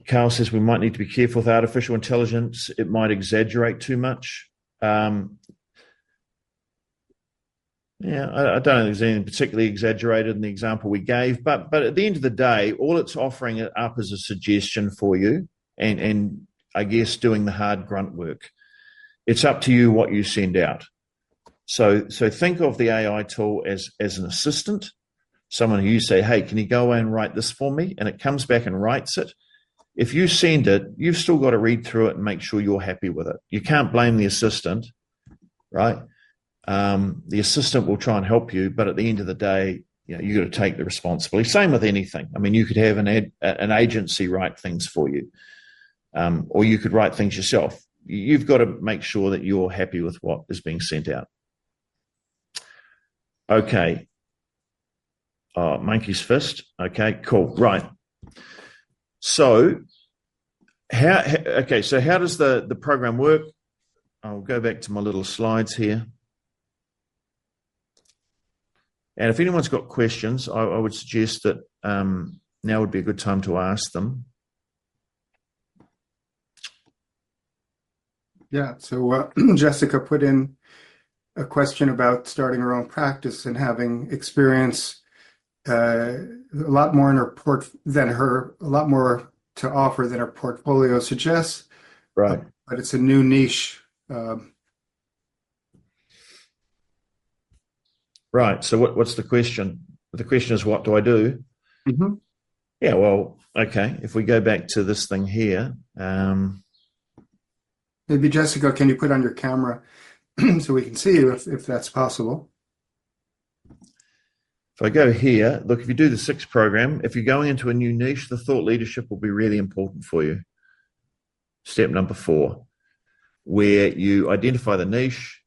Carl says we might need to be careful with artificial intelligence. It might exaggerate too much. Yeah, I don't think there's anything particularly exaggerated in the example we gave, but at the end of the day, all it's offering it up is a suggestion for you and I guess doing the hard grunt work. It's up to you what you send out. So think of the AI tool as an assistant, someone who you say, hey, can you go away and write this for me? And it comes back and writes it. If you send it, you've still got to read through it and make sure you're happy with it. You can't blame the assistant, right? The assistant will try and help you, but at the end of the day, you got to take the responsibility. Same with anything. I mean, you could have an agency write things for you, or you could write things yourself. You've got to make sure that you're happy with what is being sent out. Okay. Monkey's fist. Okay, cool. Right. So how does the program work? I'll go back to my little slides here. And if anyone's got questions, I would suggest that now would be a good time to ask them.
Yeah, so Jessica put in a question about starting her own practice and having experience a lot more in her a lot more to offer than her portfolio suggests.
Right.
But it's a new niche.
Right. So what's the question? The question is, what do I do?
Mhm.
Yeah, well, okay. If we go back to this thing here,
Maybe Jessica, can you put on your camera so we can see you if that's possible?
if I go here, look, if you do the 6 program, if you're going into a new niche, the thought leadership will be really important for you. Step number 4, where you identify the niche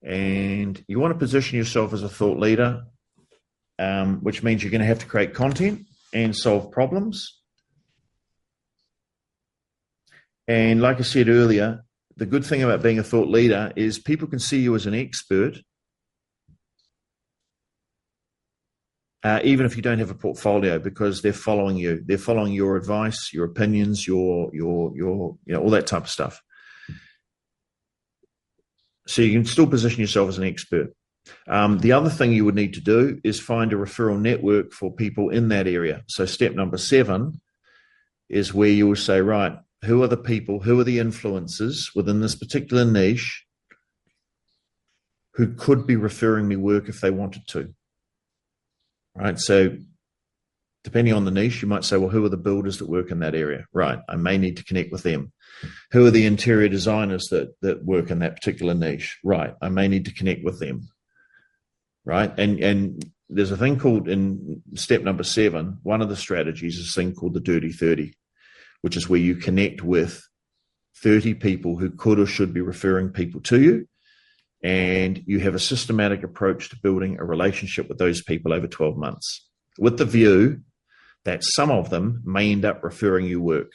and you want to position yourself as a thought leader, which means you're going to have to create content and solve problems. And like I said earlier, the good thing about being a thought leader is people can see you as an expert, even if you don't have a portfolio, because they're following you. They're following your advice, your opinions, your all that type of stuff. So you can still position yourself as an expert. The other thing you would need to do is find a referral network for people in that area. So step number 7 is where you will say, right, who are the people, who are the influencers within this particular niche who could be referring me work if they wanted to? Right. So depending on the niche, you might say, well, who are the builders that work in that area? Right. I may need to connect with them. Who are the interior designers that work in that particular niche? Right. I may need to connect with them. Right. And there's a thing called, in step number 7, one of the strategies is a thing called the Dirty 30, which is where you connect with 30 people who could or should be referring people to you. And you have a systematic approach to building a relationship with those people over 12 months, with the view that some of them may end up referring you work.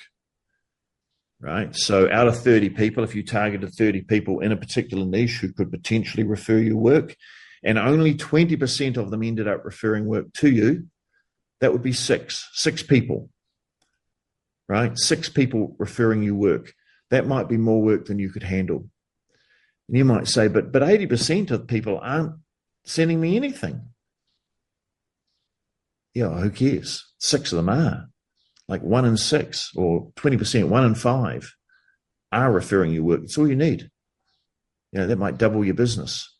Right. So out of 30 people, if you targeted 30 people in a particular niche who could potentially refer you work, and only 20% of them ended up referring work to you, that would be 6 people. Right? 6 people referring you work. That might be more work than you could handle. And you might say, but 80% of people aren't sending me anything. Yeah, who cares? 6 of them are. Like 1 in 6 or 20%, 1 in 5 are referring you work. It's all you need. You know, that might double your business.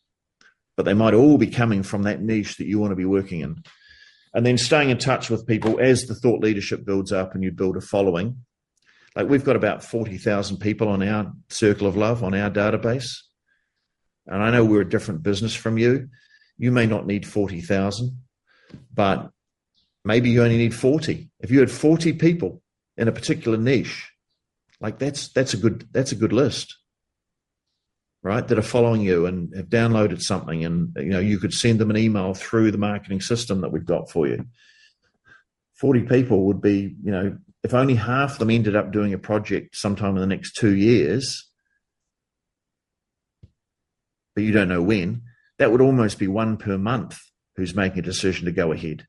But they might all be coming from that niche that you want to be working in. And then staying in touch with people as the thought leadership builds up and you build a following. Like we've got about 40,000 people on our circle of love, on our database. And I know we're a different business from you. You may not need 40,000, but maybe you only need 40. If you had 40 people in a particular niche, like that's a good list, right? That are following you and have downloaded something, and you could send them an email through the marketing system that we've got for you. 40 people would be, if only half of them ended up doing a project sometime in the next 2 years, but you don't know when, that would almost be 1 per month who's making a decision to go ahead.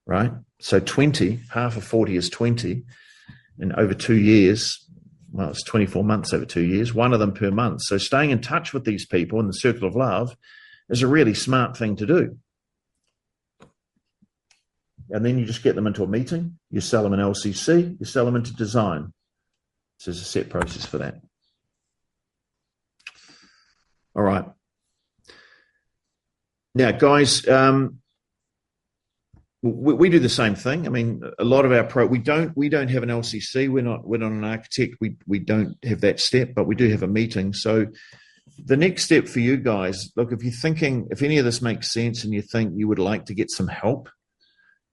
Right? So 20, half of 40 is 20, and over 2 years, well, it's 24 months over 2 years, 1 of them per month. So staying in touch with these people in the circle of love is a really smart thing to do. And then you just get them into a meeting, you sell them an LCC, you sell them into design. So there's a set process for that. All right. Now, guys, we do the same thing. I mean, a lot of our we don't have an LCC. We're not an architect. We don't have that step, but we do have a meeting. So the next step for you guys, look, if you're thinking, if any of this makes sense and you think you would like to get some help,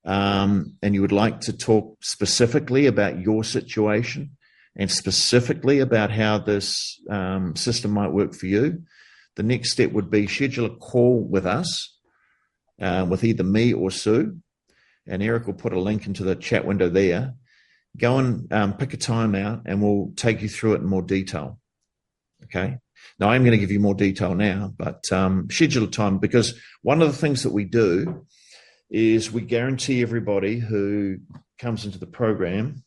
and you would like to talk specifically about your situation and specifically about how this system might work for you, the next step would be schedule a call with us, with either me or Sue, and Eric will put a link into the chat window there. Go and pick a time out and we'll take you through it in more detail. Okay. Now I'm going to give you more detail now, but schedule a time, because one of the things that we do is we guarantee everybody who comes into the program,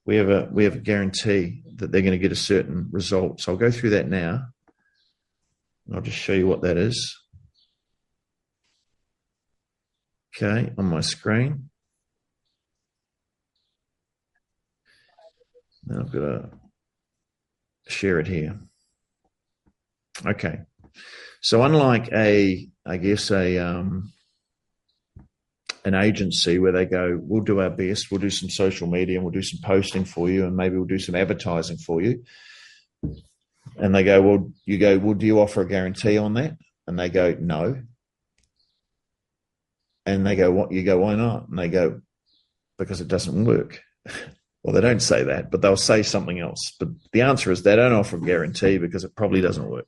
we have a guarantee that they're going to get a certain result. So I'll go through that now. I'll just show you what that is. Okay, on my screen. Now I've got to share it here. Okay. So unlike an agency where they go, we'll do our best, we'll do some social media and we'll do some posting for you and maybe we'll do some advertising for you. And they go, well, do you offer a guarantee on that? And they go, no. And they go, what? You go, why not? And they go, because it doesn't work. Well, they don't say that, but they'll say something else. But the answer is they don't offer a guarantee because it probably doesn't work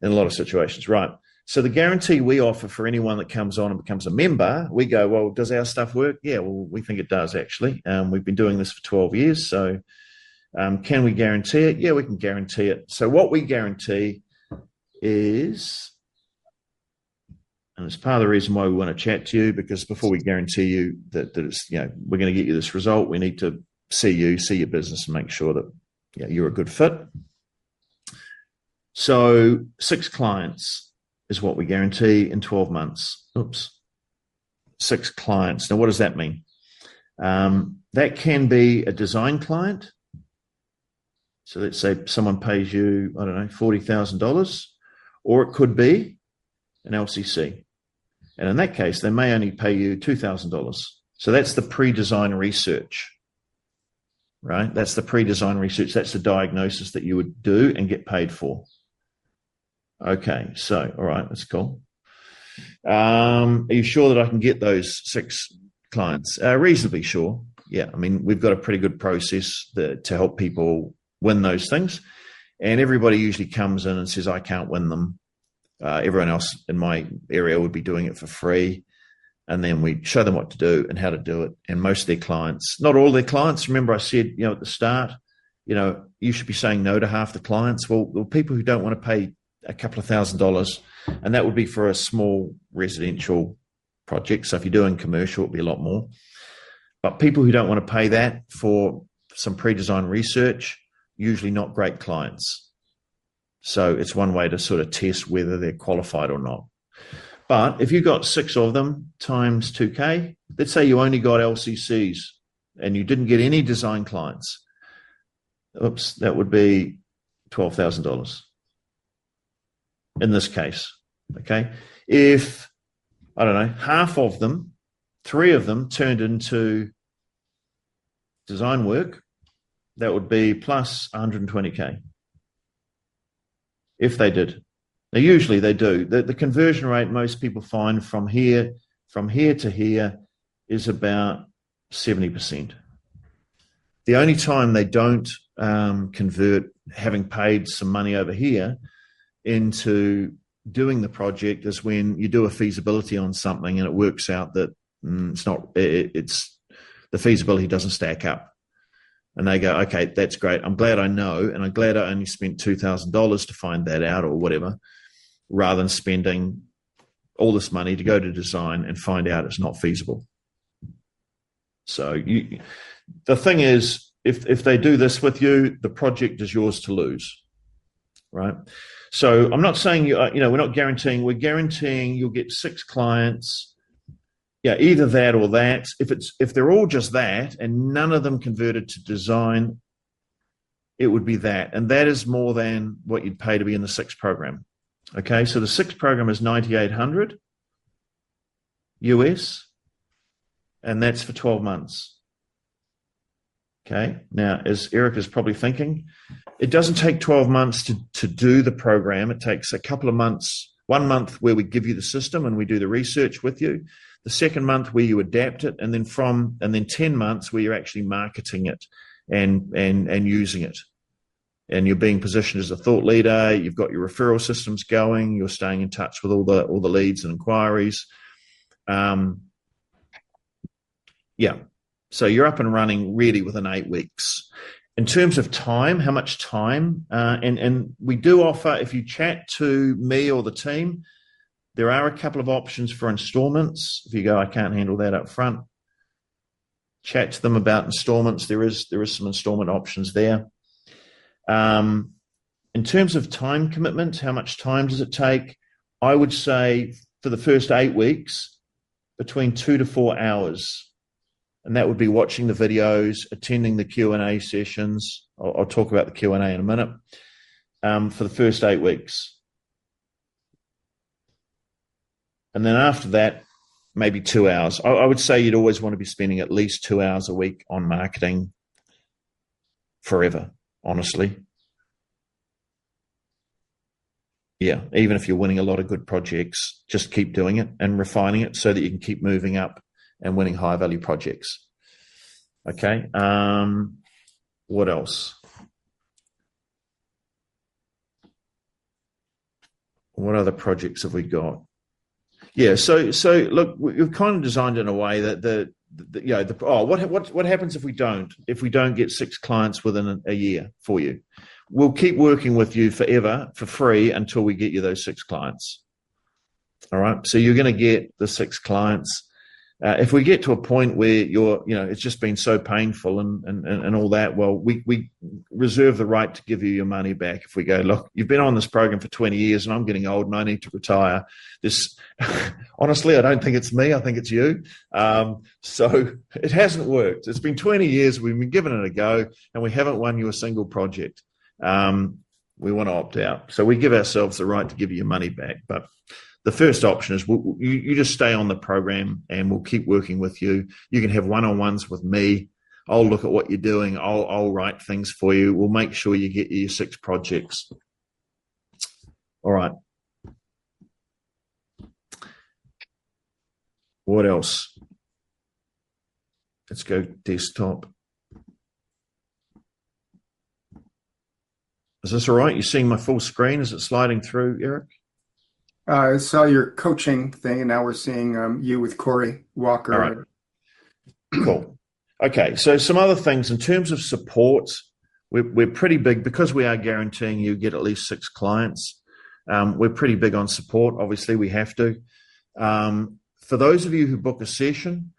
in a lot of situations, right? So the guarantee we offer for anyone that comes on and becomes a member, we go, well, does our stuff work? Yeah, well, we think it does, actually. We've been doing this for 12 years, so can we guarantee it? Yeah, we can guarantee it. So what we guarantee is, and it's part of the reason why we want to chat to you, because before we guarantee you that it's, we're going to get you this result, we need to see your business and make sure that you're a good fit. So 6 clients is what we guarantee in 12 months. 6 clients. Now, what does that mean? That can be a design client. So let's say someone pays you, I don't know, $40,000, or it could be an LCC. And in that case, they may only pay you $2,000. So that's the pre-design research, right? That's the pre-design research. That's the diagnosis that you would do and get paid for. Okay, so, all right, that's cool. Are you sure that I can get those 6 clients? Reasonably sure. Yeah, I mean, we've got a pretty good process to help people win those things. And everybody usually comes in and says, I can't win them. Everyone else in my area would be doing it for free. And then we show them what to do and how to do it. And most of their clients, not all their clients, remember I said, at the start, you should be saying no to half the clients. Well, people who don't want to pay a couple of $1,000s, and that would be for a small residential project. So if you're doing commercial, it'd be a lot more. But people who don't want to pay that for some pre-design research, usually not great clients. So it's one way to sort of test whether they're qualified or not. But if you got 6 of them times 2K, let's say you only got LCCs and you didn't get any design clients. That would be $12,000 in this case. Okay. If, I don't know, half of them, 3 of them turned into design work, that would be plus 120K. If they did. Now, usually they do. The conversion rate most people find from here to here is about 70%. The only time they don't convert having paid some money over here into doing the project is when you do a feasibility on something and it works out that it's the feasibility doesn't stack up. And they go, okay, that's great. I'm glad I know, and I'm glad I only spent $2,000 to find that out or whatever, rather than spending all this money to go to design and find out it's not feasible. So the thing is, if they do this with you, the project is yours to lose, right? So I'm not saying we're not guaranteeing. We're guaranteeing you'll get 6 clients. Yeah, either that or that. If they're all just that and none of them converted to design, it would be that. And that is more than what you'd pay to be in the 6 program. Okay, so the 6 program is $9,800 US, and that's for 12 months. Okay, now as Eric is probably thinking, it doesn't take 12 months to do the program. It takes a couple of months, 1 month where we give you the system and we do the research with you. The second month where you adapt it, and then 10 months where you're actually marketing it and using it. And you're being positioned as a thought leader. You've got your referral systems going. You're staying in touch with all the leads and inquiries. So you're up and running really within 8 weeks. In terms of time, how much time? And we do offer, if you chat to me or the team, there are a couple of options for installments. If you go, I can't handle that up front, chat to them about installments. There is some installment options there. In terms of time commitment, how much time does it take? I would say for the first 8 weeks, between 2 to 4 hours. And that would be watching the videos, attending the Q&A sessions. I'll talk about the Q&A in a minute, for the first 8 weeks. And then after that, maybe 2 hours. I would say you'd always want to be spending at least 2 hours a week on marketing forever, honestly. Yeah, even if you're winning a lot of good projects, just keep doing it and refining it so that you can keep moving up and winning high value projects. Okay. What else? What other projects have we got? Yeah. So look, we've kind of designed it in a way that what happens if we don't get 6 clients within a year for you? We'll keep working with you forever for free until we get you those 6 clients. All right. So you're going to get the 6 clients. If we get to a point where it's just been so painful and all that, well, we reserve the right to give you your money back. If we go, look, you've been on this program for 20 years and I'm getting old and I need to retire. Honestly, I don't think it's me. I think it's you. So it hasn't worked. It's been 20 years. We've been giving it a go and we haven't won you a single project. We want to opt out. So we give ourselves the right to give you your money back. But the first option is you just stay on the program and we'll keep working with you. You can have one-on-ones with me. I'll look at what you're doing. I'll write things for you. We'll make sure you get your 6 projects. All right. What else? Let's go desktop. Is this all right? You're seeing my full screen? Is it sliding through, Eric?
I saw your coaching thing, and now we're seeing you with Corey Walker.
All right. Cool. Okay, so some other things in terms of support, we're pretty big because we are guaranteeing you get at least 6 clients. We're pretty big on support. Obviously, we have to. For those of you who book a session,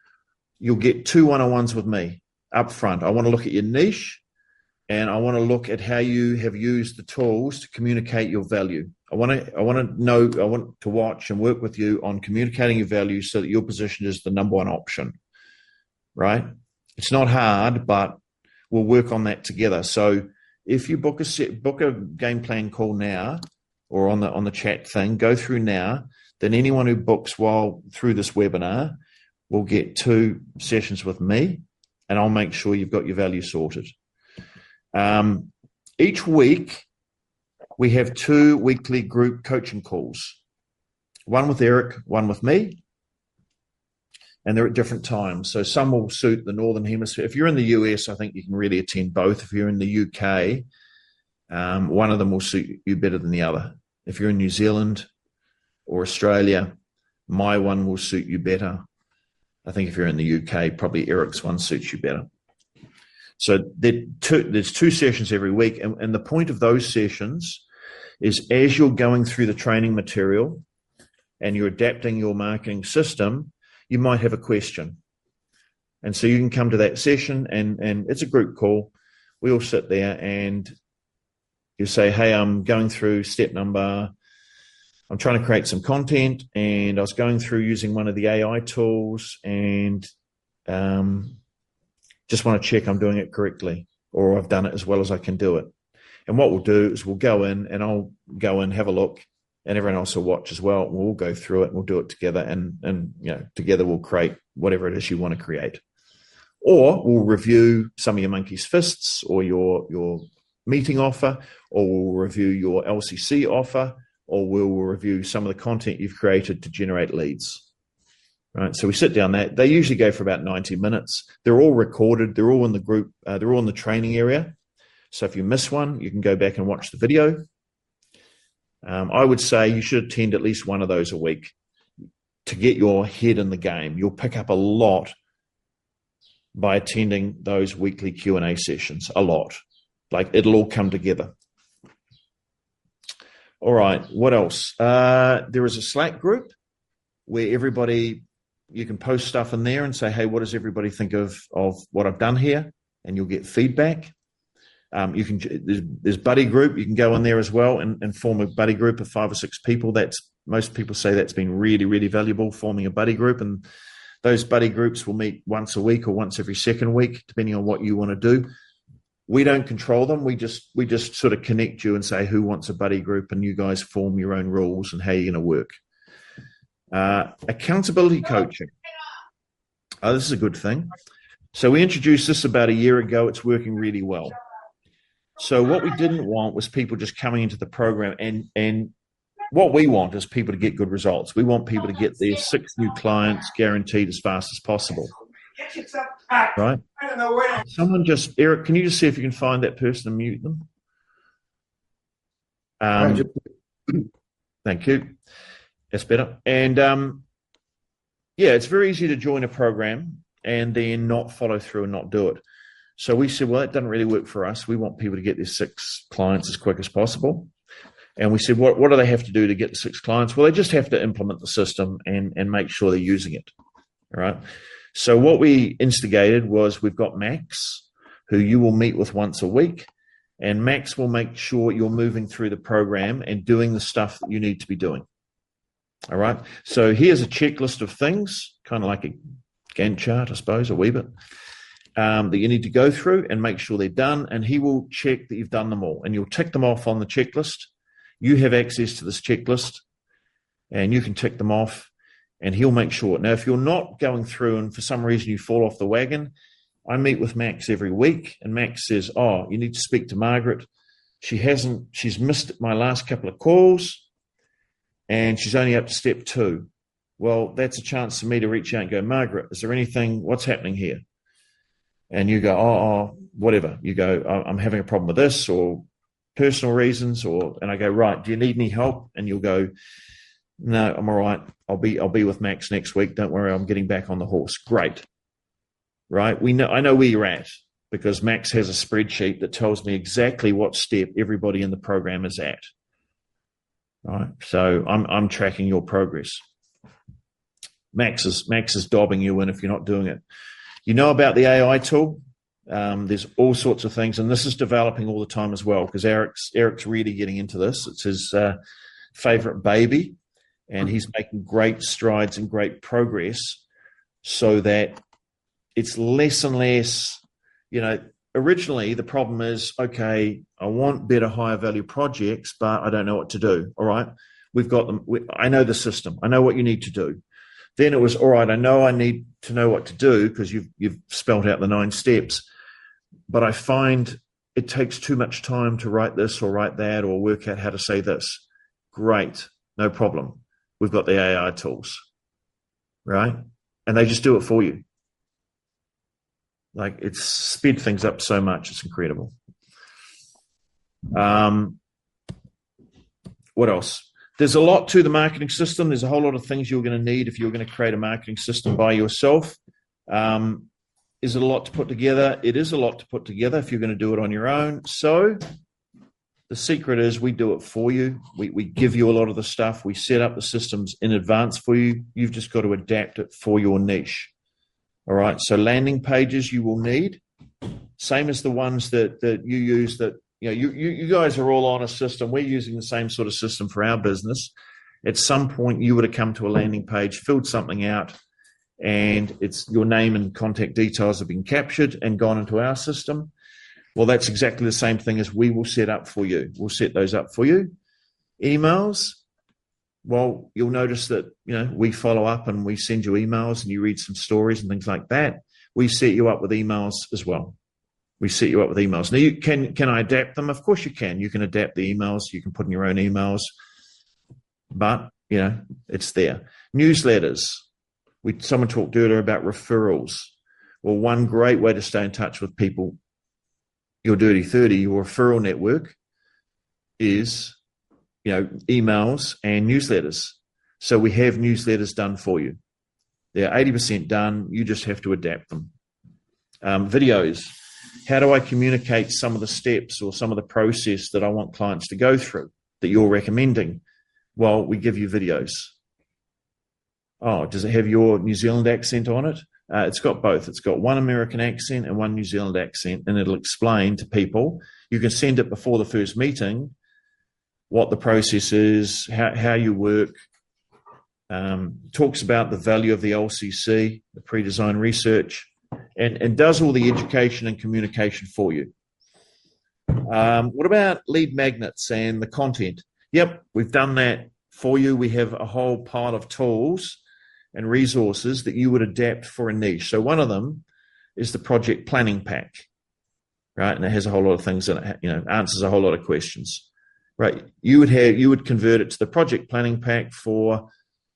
you'll get 2 one-on-ones with me up front. I want to look at your niche. And I want to look at how you have used the tools to communicate your value. I want to watch and work with you on communicating your value so that your position is the number 1 option, right? It's not hard, but we'll work on that together. So if you book a game plan call now or on the chat thing, go through now, then anyone who books through this webinar will get 2 sessions with me and I'll make sure you've got your value sorted. Each week we have 2 weekly group coaching calls, one with Eric, one with me, and they're at different times. So some will suit the Northern Hemisphere. If you're in the US, I think you can really attend both. If you're in the UK, one of them will suit you better than the other. If you're in New Zealand or Australia, my one will suit you better. I think if you're in the UK, probably Eric's one suits you better. So there's 2 sessions every week. And the point of those sessions is as you're going through the training material and you're adapting your marketing system, you might have a question. And so you can come to that session and it's a group call. We all sit there and you say, hey, I'm going through I'm trying to create some content and I was going through using one of the AI tools and just want to check I'm doing it correctly or I've done it as well as I can do it. And what we'll do is we'll go in and I'll go in, have a look, and everyone else will watch as well. We'll all go through it and we'll do it together and together we'll create whatever it is you want to create. Or we'll review some of your monkey's fists or your meeting offer, or we'll review your LCC offer, or we'll review some of the content you've created to generate leads. Right, so we sit down there. They usually go for about 90 minutes. They're all recorded. They're all in the group. They're all in the training area. So if you miss one, you can go back and watch the video. I would say you should attend at least one of those a week to get your head in the game. You'll pick up a lot by attending those weekly Q&A sessions, a lot. Like it'll all come together. All right, what else? There is a Slack group where you can post stuff in there and say, hey, what does everybody think of what I've done here? And you'll get feedback. There's buddy group. You can go in there as well and form a buddy group of 5 or 6 people. Most people say that's been really, really valuable, forming a buddy group. And those buddy groups will meet once a week or once every second week, depending on what you want to do. We don't control them. We just sort of connect you and say who wants a buddy group, and you guys form your own rules and how you're going to work. Accountability coaching. Oh, this is a good thing. So we introduced this about a year ago. It's working really well. So what we didn't want was people just coming into the program, and what we want is people to get good results. We want people to get their 6 new clients guaranteed as fast as possible. Right? Someone just, Eric, can you just see if you can find that person and mute them? Thank you. That's better. And yeah, it's very easy to join a program and then not follow through and not do it. So we said, well, that doesn't really work for us. We want people to get their 6 clients as quick as possible. And we said, what do they have to do to get the 6 clients? Well, they just have to implement the system and make sure they're using it. All right. So what we instigated was, we've got Max, who you will meet with once a week, and Max will make sure you're moving through the program and doing the stuff that you need to be doing. All right. So here's a checklist of things, kind of like a Gantt chart, I suppose, a wee bit, that you need to go through and make sure they're done. And he will check that you've done them all, and you'll tick them off on the checklist. You have access to this checklist and you can tick them off, and he'll make sure. Now, if you're not going through and for some reason you fall off the wagon, I meet with Max every week, and Max says, oh, you need to speak to Margaret. She's missed my last couple of calls and she's only up to step 2. Well, that's a chance for me to reach out and go, Margaret, is there anything, what's happening here? And you go, oh, whatever. You go, I'm having a problem with this, or personal reasons, and I go, right, do you need any help? And you'll go, no, I'm all right. I'll be with Max next week. Don't worry, I'm getting back on the horse. Great. Right? I know where you're at, because Max has a spreadsheet that tells me exactly what step everybody in the program is at. Right? So I'm tracking your progress. Max is dobbing you in if you're not doing it. You know about the AI tool? There's all sorts of things, and this is developing all the time as well, because Eric's really getting into this. It's his favorite baby, and he's making great strides and great progress, so that it's less and less, originally the problem is, okay, I want better, higher value projects, but I don't know what to do. All right. We've got them. I know the system. I know what you need to do. Then it was, all right, I know I need to know what to do because you've spelt out the 9 steps, but I find it takes too much time to write this or write that or work out how to say this. Great. No problem. We've got the AI tools, right? And they just do it for you. Like, it's sped things up so much. It's incredible. What else? There's a lot to the marketing system. There's a whole lot of things you're going to need if you're going to create a marketing system by yourself. Is it a lot to put together? It is a lot to put together if you're going to do it on your own. So the secret is we do it for you. We give you a lot of the stuff. We set up the systems in advance for you. You've just got to adapt it for your niche. All right. So landing pages you will need, same as the ones that you use. That you guys are all on a system. We're using the same sort of system for our business. At some point, you would have come to a landing page, filled something out, and it's your name and contact details have been captured and gone into our system. Well, that's exactly the same thing as we will set up for you. We'll set those up for you. Emails. Well, you'll notice that, we follow up and we send you emails and you read some stories and things like that. We set you up with emails as well. We set you up with emails. Now, can I adapt them? Of course you can. You can adapt the emails. You can put in your own emails. But, it's there. Newsletters. Someone talked earlier about referrals. Well, one great way to stay in touch with people, your Dirty 30, your referral network, is emails and newsletters. So we have newsletters done for you. They're 80% done. You just have to adapt them. Videos. How do I communicate some of the steps or some of the process that I want clients to go through that you're recommending? Well, we give you videos. Oh, does it have your New Zealand accent on it? It's got both. It's got one American accent and one New Zealand accent, and it'll explain to people. You can send it before the first meeting what the process is, how you work. Talks about the value of the LCC, the pre-design research, and does all the education and communication for you. What about lead magnets and the content? Yep, we've done that for you. We have a whole pile of tools and resources that you would adapt for a niche. So one of them is the project planning pack, right? And it has a whole lot of things in it, answers a whole lot of questions, right? You would convert it to the project planning pack for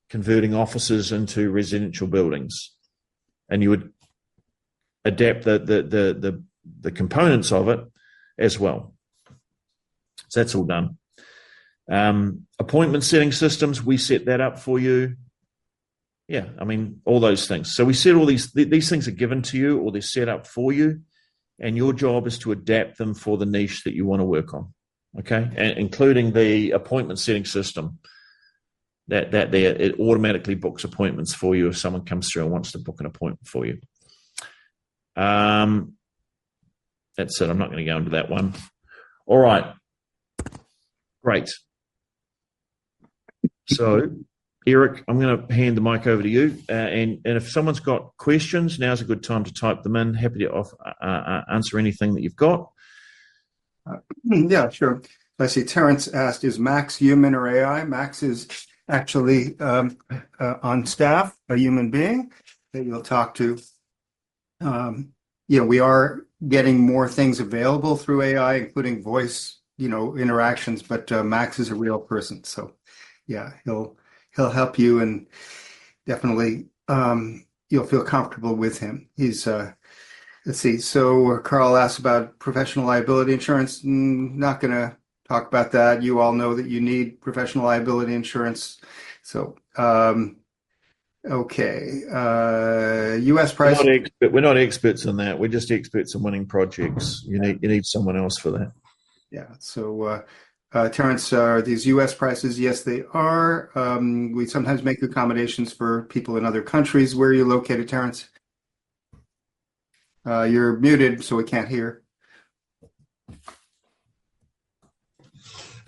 converting offices into residential buildings, and you would adapt the components of it as well. So that's all done. Appointment setting systems, we set that up for you. Yeah, I mean, all those things. So we said all these things are given to you, or they're set up for you, and your job is to adapt them for the niche that you want to work on, okay? And including the appointment setting system. That there, it automatically books appointments for you if someone comes through and wants to book an appointment for you. That's it. I'm not going to go into that one. All right. Great. So, Eric, I'm going to hand the mic over to you. And if someone's got questions, now's a good time to type them in. Happy to answer anything that you've got.
Yeah, sure. I see Terrence asked, is Max human or AI? Max is actually on staff, a human being that you'll talk to. We are getting more things available through AI, including voice, interactions, but Max is a real person. So yeah, he'll help you, and definitely you'll feel comfortable with him. He's let's see. So Carl asked about professional liability insurance. Not going to talk about that. You all know that you need professional liability insurance. So, okay. U.S. price.
We're not experts in that. We're just experts in winning projects. You need someone else for that.
Yeah. So, Terrence, are these U.S. prices? Yes, they are. We sometimes make accommodations for people in other countries. Where are you located, Terrence? You're muted, so we can't hear.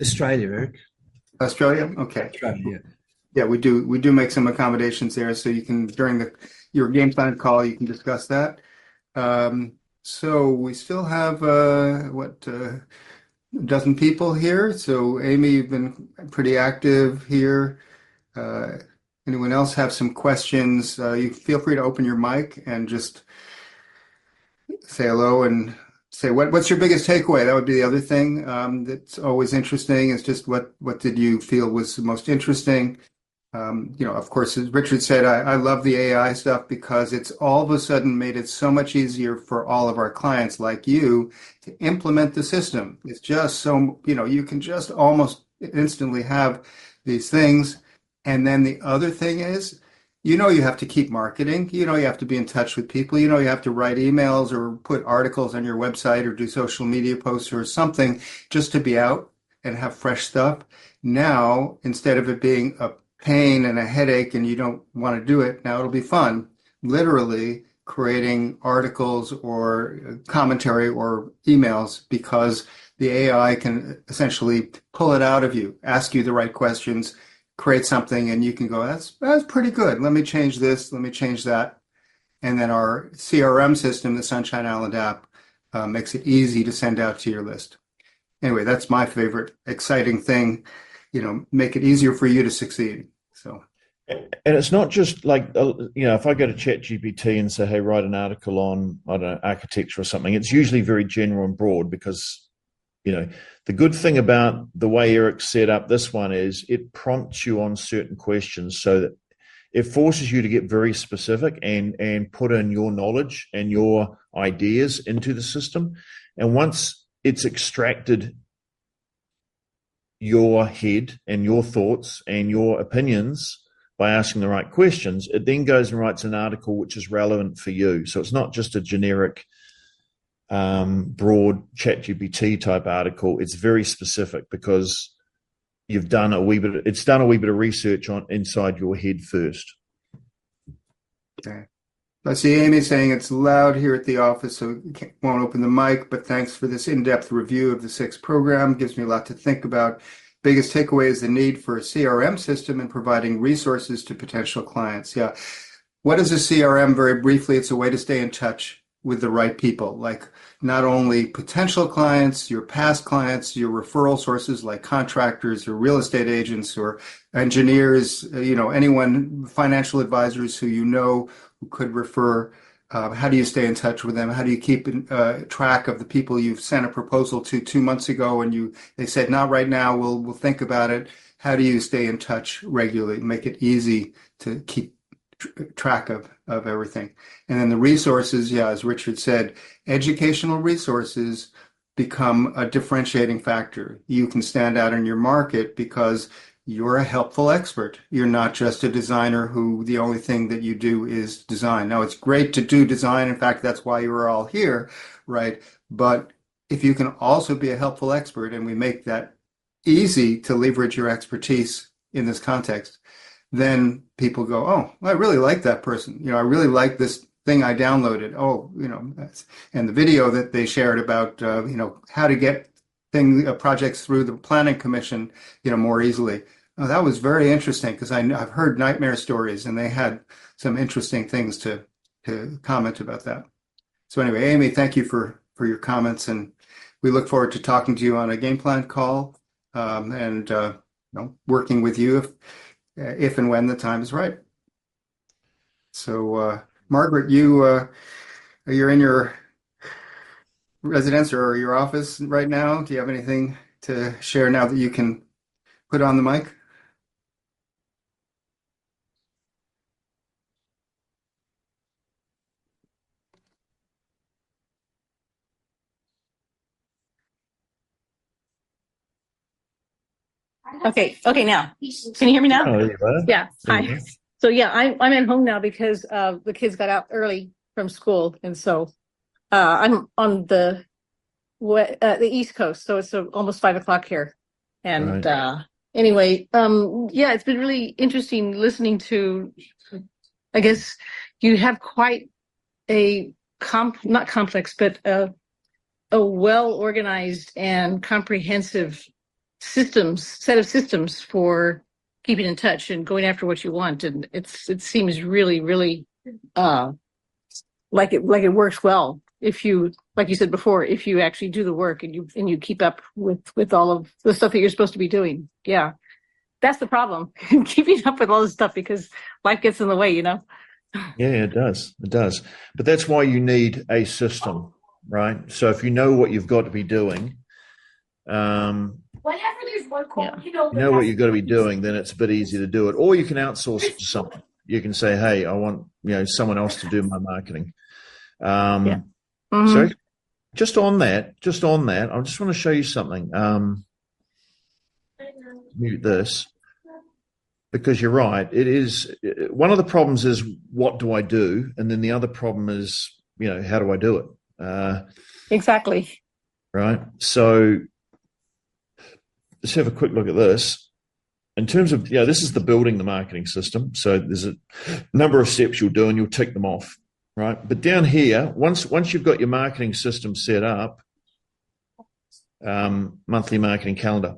Australia, Eric.
Australia? Okay.
Australia, yeah.
Yeah, we do make some accommodations there, so you can, during your game plan call, you can discuss that. So we still have a dozen people here. So Amy, you've been pretty active here. Anyone else have some questions? You feel free to open your mic and just say hello and say what's your biggest takeaway. That would be the other thing that's always interesting, is just what did you feel was the most interesting. Of course, as Richard said, I love the AI stuff because it's all of a sudden made it so much easier for all of our clients like you to implement the system. It's just so, you can just almost instantly have these things. And then the other thing is, you have to keep marketing. You have to be in touch with people. You have to write emails or put articles on your website or do social media posts or something just to be out and have fresh stuff. Now, instead of it being a pain and a headache and you don't want to do it, now it'll be fun. Literally creating articles or commentary or emails, because the AI can essentially pull it out of you, ask you the right questions, create something, and you can go, that's pretty good. Let me change this. Let me change that. And then our CRM system, the Sunshine Island app, makes it easy to send out to your list. Anyway, that's my favorite exciting thing, make it easier for you to succeed. So.
And it's not just like, if I go to ChatGPT and say, hey, write an article on, I don't know, architecture or something, it's usually very general and broad because, the good thing about the way Eric set up this one is it prompts you on certain questions so that it forces you to get very specific and put in your knowledge and your ideas into the system. And once it's extracted your head and your thoughts and your opinions by asking the right questions, it then goes and writes an article which is relevant for you. So it's not just a generic broad ChatGPT type article. It's very specific because it's done a wee bit of research on inside your head first.
Okay. I see Amy saying it's loud here at the office, so won't open the mic, but thanks for this in-depth review of the SIX program. Gives me a lot to think about. Biggest takeaway is the need for a CRM system and providing resources to potential clients. Yeah. What is a CRM? Very briefly, it's a way to stay in touch with the right people, like not only potential clients, your past clients, your referral sources like contractors or real estate agents or engineers, anyone, financial advisors who who could refer. How do you stay in touch with them? How do you keep track of the people you've sent a proposal to 2 months ago and they said, not right now, we'll think about it. How do you stay in touch regularly? Make it easy to keep track of everything. And then the resources, yeah, as Richard said, educational resources become a differentiating factor. You can stand out in your market because you're a helpful expert. You're not just a designer who the only thing that you do is design. Now, it's great to do design. In fact, that's why you are all here, right? But if you can also be a helpful expert, and we make that easy to leverage your expertise in this context, then people go, oh, I really like that person. I really like this thing I downloaded. Oh, and the video that they shared about, how to get projects through the planning commission, more easily. Oh, that was very interesting because I've heard nightmare stories and they had some interesting things to comment about that. So anyway, Amy, thank you for your comments, and we look forward to talking to you on a game plan call and working with you if and when the time is right. So, Margaret, you're in your residence or your office right now. Do you have anything to share now that you can put on the mic?
Okay, now. Can you hear me now?
Oh,
yeah. Hi. So yeah, I'm at home now because the kids got out early from school, and so I'm on the East Coast, so it's almost 5 o'clock here. And anyway, yeah, it's been really interesting listening to. I guess you have quite a not complex, but a well organized and comprehensive set of systems for keeping in touch and going after what you want, and it seems really, really like it works well if you, like you said before, if you actually do the work and you keep up with all of the stuff that you're supposed to be doing. Yeah, that's the problem, keeping up with all this stuff, because life gets in the way,
Yeah, it does. But that's why you need a system, right? So if you know what you've got to be doing,
whenever there's one call,
you know what you've got to be doing, then it's a bit easier to do it. Or you can outsource it to someone. You can say, hey, I want someone else to do my marketing. So just on that, I just want to show you something. Mute this, because you're right. It is one of the problems is, what do I do? And then the other problem is, how do I do it?
Exactly.
Right. So let's have a quick look at this. In terms of, this is the building the marketing system. So there's a number of steps you'll do and you'll tick them off, right? But down here, once you've got your marketing system set up, monthly marketing calendar.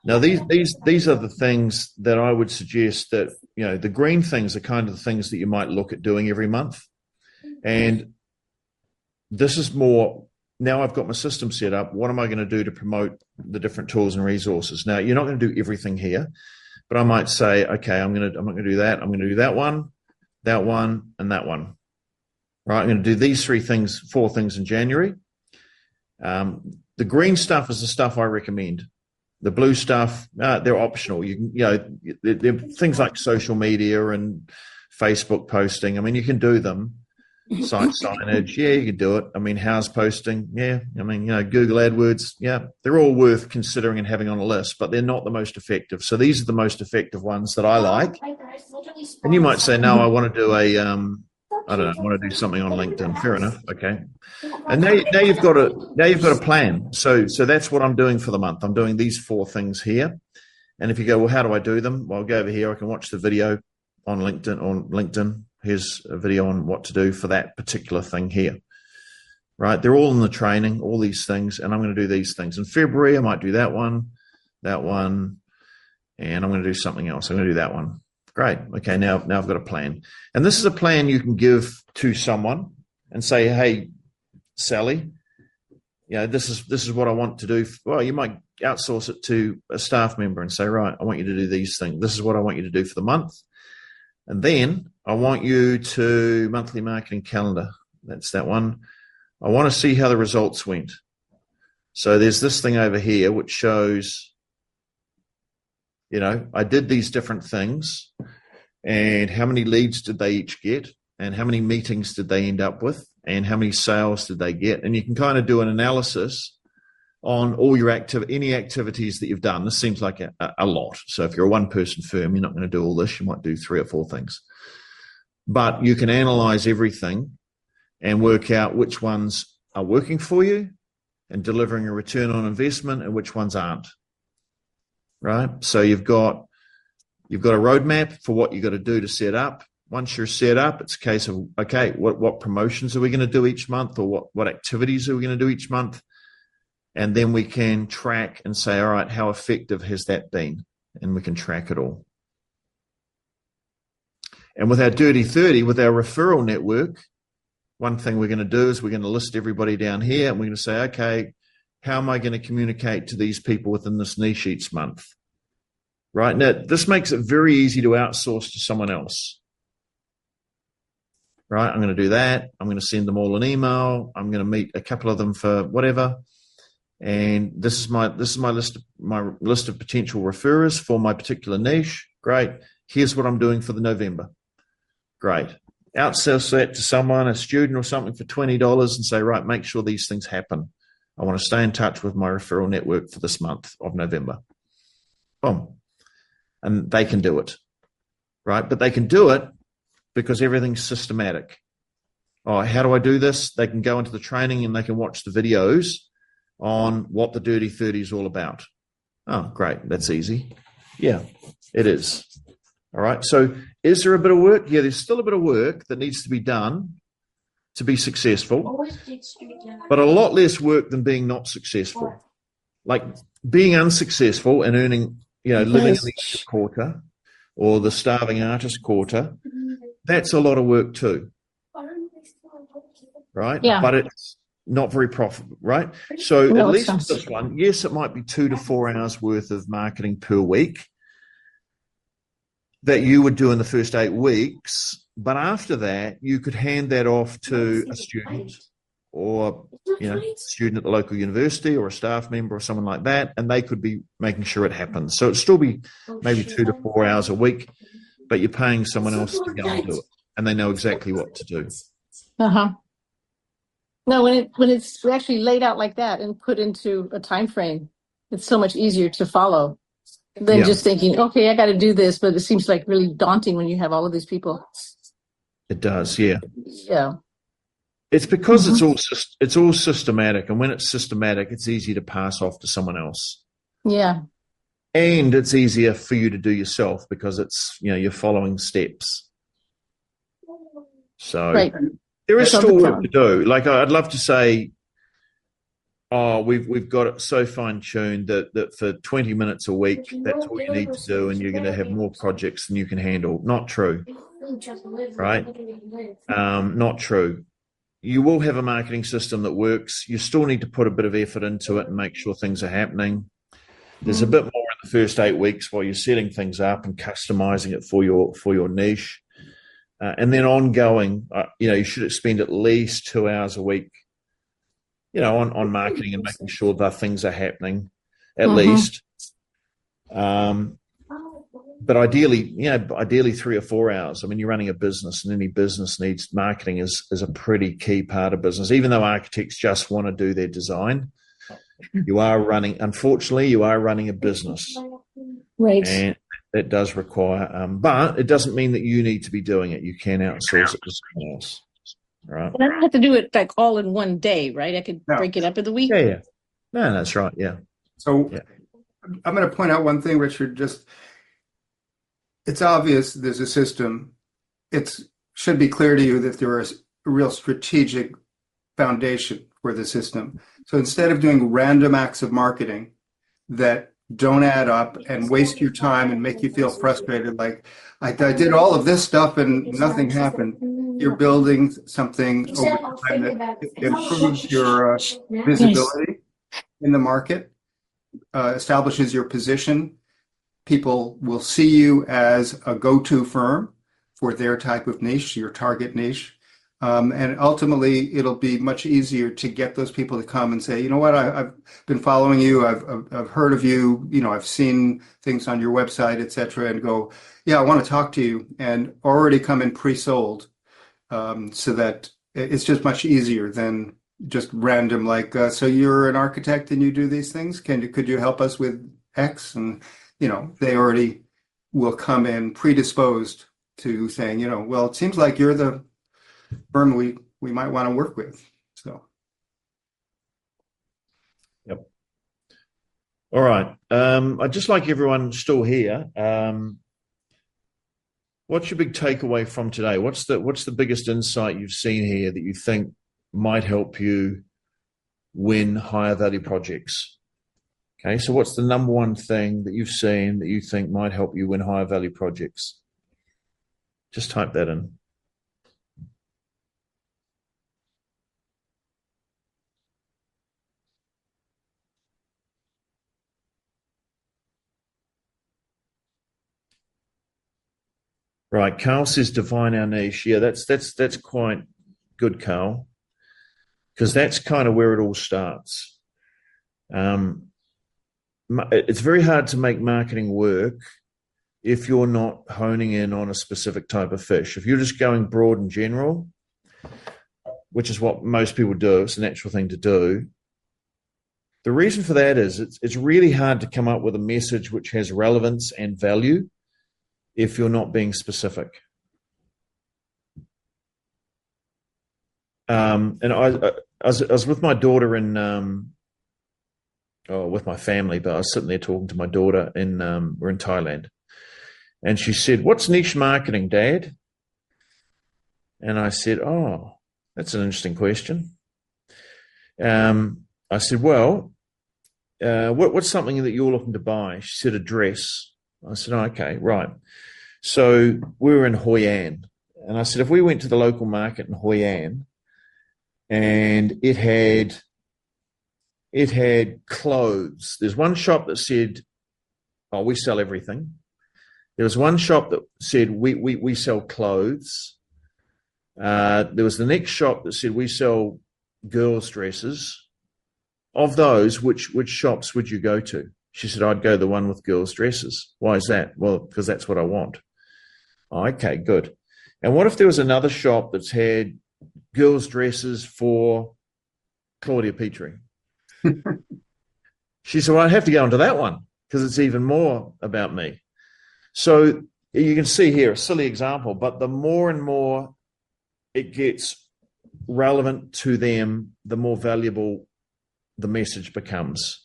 Now, these are the things that I would suggest that, the green things are kind of the things that you might look at doing every month. And this is more, now I've got my system set up, what am I going to do to promote the different tools and resources? Now, you're not going to do everything here, but I might say, okay, I'm not going to do that. I'm going to do that one, and that one. Right? I'm going to do these four things in January. The green stuff is the stuff I recommend. The blue stuff, they're optional. They're things like social media and Facebook posting. I mean, you can do them. Site signage, yeah, you can do it. I mean, house posting, yeah. I mean, Google AdWords, yeah. They're all worth considering and having on a list, but they're not the most effective. So these are the most effective ones that I like. And you might say, no, I want to do I want to do something on LinkedIn. Fair enough. Okay. And now you've got a plan. So that's what I'm doing for the month. I'm doing these four things here. And if you go, well, how do I do them? Well, I'll go over here. I can watch the video on LinkedIn. Here's a video on what to do for that particular thing here. Right? They're all in the training, all these things, and I'm going to do these things. In February, I might do that one, and I'm going to do something else. I'm going to do that one. Great. Okay, now I've got a plan. And this is a plan you can give to someone and say, hey, Sally, this is what I want to do. Well, you might outsource it to a staff member and say, right, I want you to do these things. This is what I want you to do for the month. And then I want you to monthly marketing calendar. That's that one. I want to see how the results went. So there's this thing over here which shows, I did these different things and how many leads did they each get and how many meetings did they end up with and how many sales did they get. And you can kind of do an analysis on all your any activities that you've done. This seems like a lot. So if you're a one-person firm, you're not going to do all this. You might do 3 or 4 things. But you can analyze everything and work out which ones are working for you and delivering a return on investment and which ones aren't. Right? So you've got a roadmap for what you've got to do to set up. Once you're set up, it's a case of, okay, what promotions are we going to do each month, or what activities are we going to do each month? And then we can track and say, all right, how effective has that been? And we can track it all. And with our Dirty 30, with our referral network, one thing we're going to do is we're going to list everybody down here and we're going to say, okay, how am I going to communicate to these people within this niche each month? Right? Now, this makes it very easy to outsource to someone else. Right? I'm going to do that. I'm going to send them all an email. I'm going to meet a couple of them for whatever. And this is my list of potential referrers for my particular niche. Great. Here's what I'm doing for the November. Great. Outsource that to someone, a student or something for $20 and say, right, make sure these things happen. I want to stay in touch with my referral network for this month of November. Boom. And they can do it. Right? But they can do it because everything's systematic. Oh, how do I do this? They can go into the training and they can watch the videos on what the Dirty 30 is all about. Oh, great. That's easy. Yeah, it is. All right. So is there a bit of work? Yeah, there's still a bit of work that needs to be done to be successful, but a lot less work than being not successful. Like being unsuccessful and earning, living in the quarter or the starving artist quarter, that's a lot of work too. Right?
Yeah.
But it's not very profitable, right? So at least with this one, yes, it might be 2 to 4 hours worth of marketing per week that you would do in the first 8 weeks. But after that, you could hand that off to a student or, a student at the local university or a staff member or someone like that, and they could be making sure it happens. So it'd still be maybe 2 to 4 hours a week, but you're paying someone else to go and do it, and they know exactly what to do.
Uh-huh. No, when it's actually laid out like that and put into a time frame, it's so much easier to follow than just thinking, okay, I got to do this, but it seems like really daunting when you have all of these people.
It does, yeah.
Yeah.
It's because it's all systematic, and when it's systematic, it's easy to pass off to someone else.
Yeah.
And it's easier for you to do yourself because it's, you're following steps. So
right.
There is still work to do. Like I'd love to say, oh, we've got it so fine-tuned that for 20 minutes a week, that's all you need to do, and you're going to have more projects than you can handle. Not true, right? Not true. You will have a marketing system that works. You still need to put a bit of effort into it and make sure things are happening. There's a bit more in the first 8 weeks while you're setting things up and customizing it for your niche. And then ongoing, you should spend at least 2 hours a week, on marketing and making sure that things are happening at least. But ideally 3 or 4 hours. I mean, you're running a business, and any business needs marketing is a pretty key part of business. Even though architects just want to do their design, unfortunately, you are running a business.
Right.
And it does require, but it doesn't mean that you need to be doing it. You can outsource it to someone else. Right.
And I don't have to do it like all in one day, right? I could break it up in the week.
Yeah. No, that's right. Yeah.
So I'm going to point out one thing, Richard. It's obvious there's a system. It's should be clear to you that there is a real strategic foundation for the system. So instead of doing random acts of marketing that don't add up and waste your time and make you feel frustrated, like I did all of this stuff and nothing happened, you're building something over time that improves your visibility in the market, establishes your position. People will see you as a go-to firm for their type of niche, your target niche. And ultimately, it'll be much easier to get those people to come and say, you know what, I've been following you, I've heard of you, I've seen things on your website, et cetera, and go, yeah, I want to talk to you, and already come in pre-sold, so that it's just much easier than just random, like, so you're an architect and you do these things, could you help us with X? And, they already will come in predisposed to saying, well, it seems like you're the firm we might want to work with. So,
yep. All right. I'd just like everyone still here. What's your big takeaway from today? What's the biggest insight you've seen here that you think might help you win higher value projects? Okay, so what's the number one thing that you've seen that you think might help you win higher value projects? Just type that in. Right, Carl says define our niche. Yeah, that's quite good, Carl, because that's kind of where it all starts. It's very hard to make marketing work if you're not honing in on a specific type of fish. If you're just going broad and general, which is what most people do, it's a natural thing to do. The reason for that is it's really hard to come up with a message which has relevance and value if you're not being specific. And I was with my daughter with my family, but I was sitting there talking to my daughter we're in Thailand. And she said, "What's niche marketing, Dad?" And I said, "Oh, that's an interesting question." I said, "Well, what's something that you're looking to buy?" She said, "A dress." I said, "Oh, okay, right." So we were in Hoi An, and I said, if we went to the local market in Hoi An and it had clothes. There's one shop that said, "Oh, we sell everything." There was one shop that said, we sell clothes. There was the next shop that said, "We sell girls' dresses." Of those, which shops would you go to? She said, "I'd go to the one with girls' dresses." "Why is that?" "Well, because that's what I want." "Oh, okay, good." And what if there was another shop that's had girls' dresses for Claudia Petri? She said, "Well, I'd have to go into that one because it's even more about me." So you can see here a silly example, but the more and more it gets relevant to them, the more valuable the message becomes.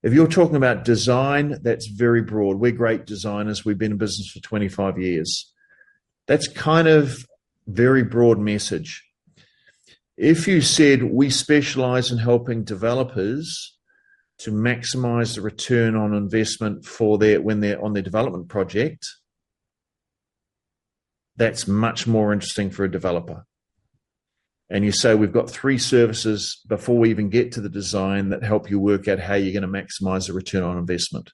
If you're talking about design, that's very broad. We're great designers. We've been in business for 25 years. That's kind of very broad message. If you said, "We specialize in helping developers to maximize the return on investment when they're on their development project," that's much more interesting for a developer. And you say, "We've got 3 services before we even get to the design that help you work out how you're going to maximize the return on investment."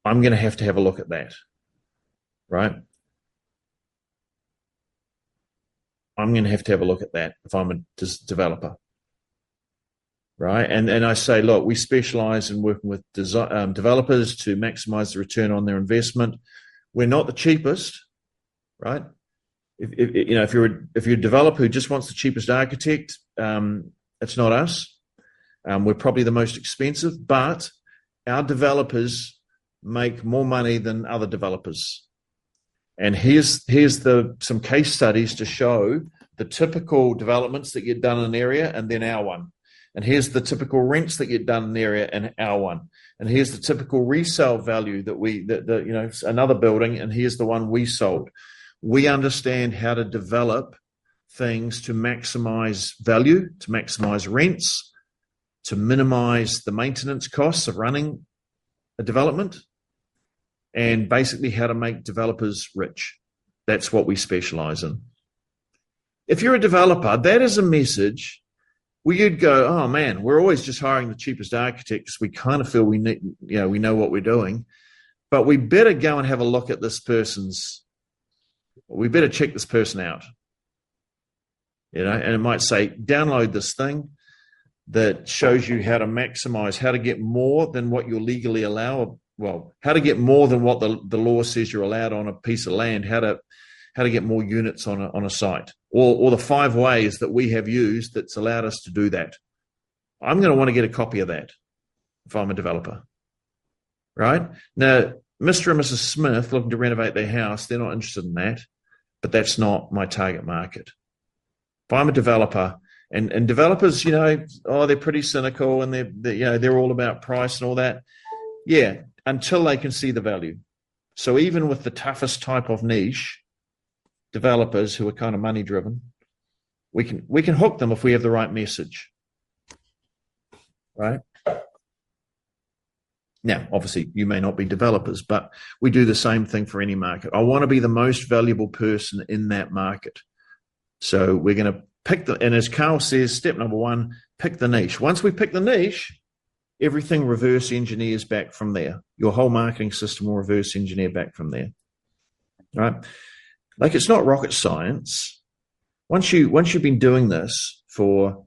I'm going to have a look at that, right? I'm going to have a look at that if I'm a developer, right? And I say, "Look, we specialize in working with developers to maximize the return on their investment. We're not the cheapest," right? If you're a developer who just wants the cheapest architect, it's not us. We're probably the most expensive, but our developers make more money than other developers. And here's some case studies to show the typical developments that get done in an area and then our one. And here's the typical rents that get done in the area and our one. And here's the typical resale value that another building, and here's the one we sold. We understand how to develop things to maximize value, to maximize rents, to minimize the maintenance costs of running a development, and basically how to make developers rich. That's what we specialize in. If you're a developer, that is a message where you'd go, oh man, we're always just hiring the cheapest architects. We kind of feel we need, we know what we're doing, but we better go and have a look at we better check this person out. And it might say, download this thing that shows you how to maximize, how to get more than what you're legally allowed. Well, how to get more than what the law says you're allowed on a piece of land, how to get more units on a site, or the 5 ways that we have used that's allowed us to do that. I'm going to want to get a copy of that if I'm a developer, right? Now, Mr. and Mrs. Smith looking to renovate their house, they're not interested in that, but that's not my target market. If I'm a developer, and developers, they're pretty cynical and they're all about price and all that. Yeah, until they can see the value. So even with the toughest type of niche, developers who are kind of money driven, we can hook them if we have the right message, right? Now, obviously, you may not be developers, but we do the same thing for any market. I want to be the most valuable person in that market. So we're going to pick and as Carl says, step number 1, pick the niche. Once we pick the niche, everything reverse engineers back from there. Your whole marketing system will reverse engineer back from there, right? Like, it's not rocket science. Once you've been doing this for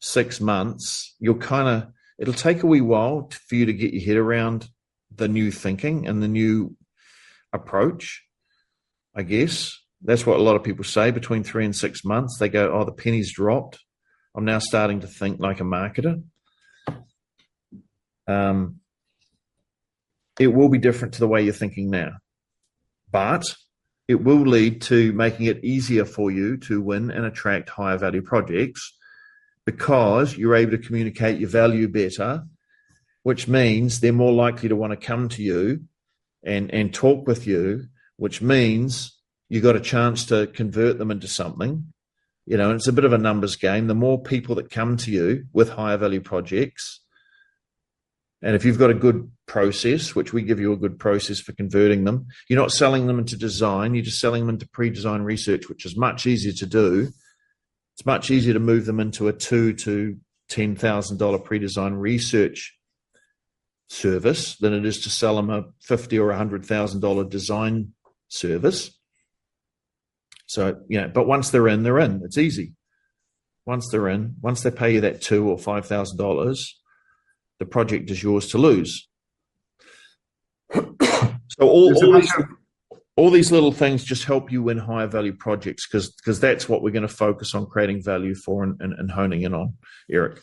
6 months, it'll take a wee while for you to get your head around the new thinking and the new approach, I guess. That's what a lot of people say, between 3 and 6 months. They go, oh, the penny's dropped. I'm now starting to think like a marketer. It will be different to the way you're thinking now, but it will lead to making it easier for you to win and attract higher value projects, because you're able to communicate your value better, which means they're more likely to want to come to you and talk with you, which means you got a chance to convert them into something. And it's a bit of a numbers game. The more people that come to you with higher value projects, and if you've got a good process, which we give you a good process for converting them, you're not selling them into design, you're just selling them into pre-design research, which is much easier to do. It's much easier to move them into a $2,000 to $10,000 pre-design research service than it is to sell them a $50,000 or $100,000 design service. So, but once they're in, they're in. It's easy. Once they're in, once they pay you that $2,000 or $5,000, the project is yours to lose. So all these little things just help you win higher value projects, because that's what we're going to focus on creating value for and honing in on, Eric.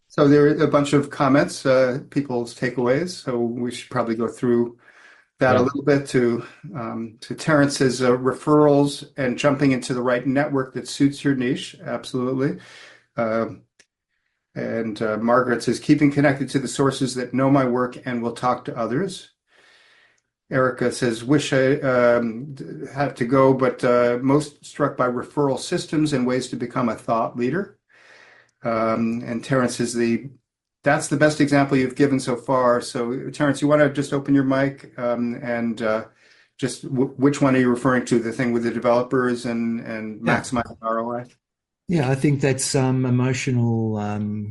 So there are a bunch of comments, people's takeaways. So we should probably go through that a little bit. To Terrence's referrals and jumping into the right network that suits your niche. Absolutely. And Margaret says, keeping connected to the sources that know my work and will talk to others. Erica says, wish I had to go, but most struck by referral systems and ways to become a thought leader. And Terrence says, that's the best example you've given so far. So Terrence, you want to just open your mic and just which one are you referring to? The thing with the developers and maximizing ROI?
Yeah, I think that's emotional,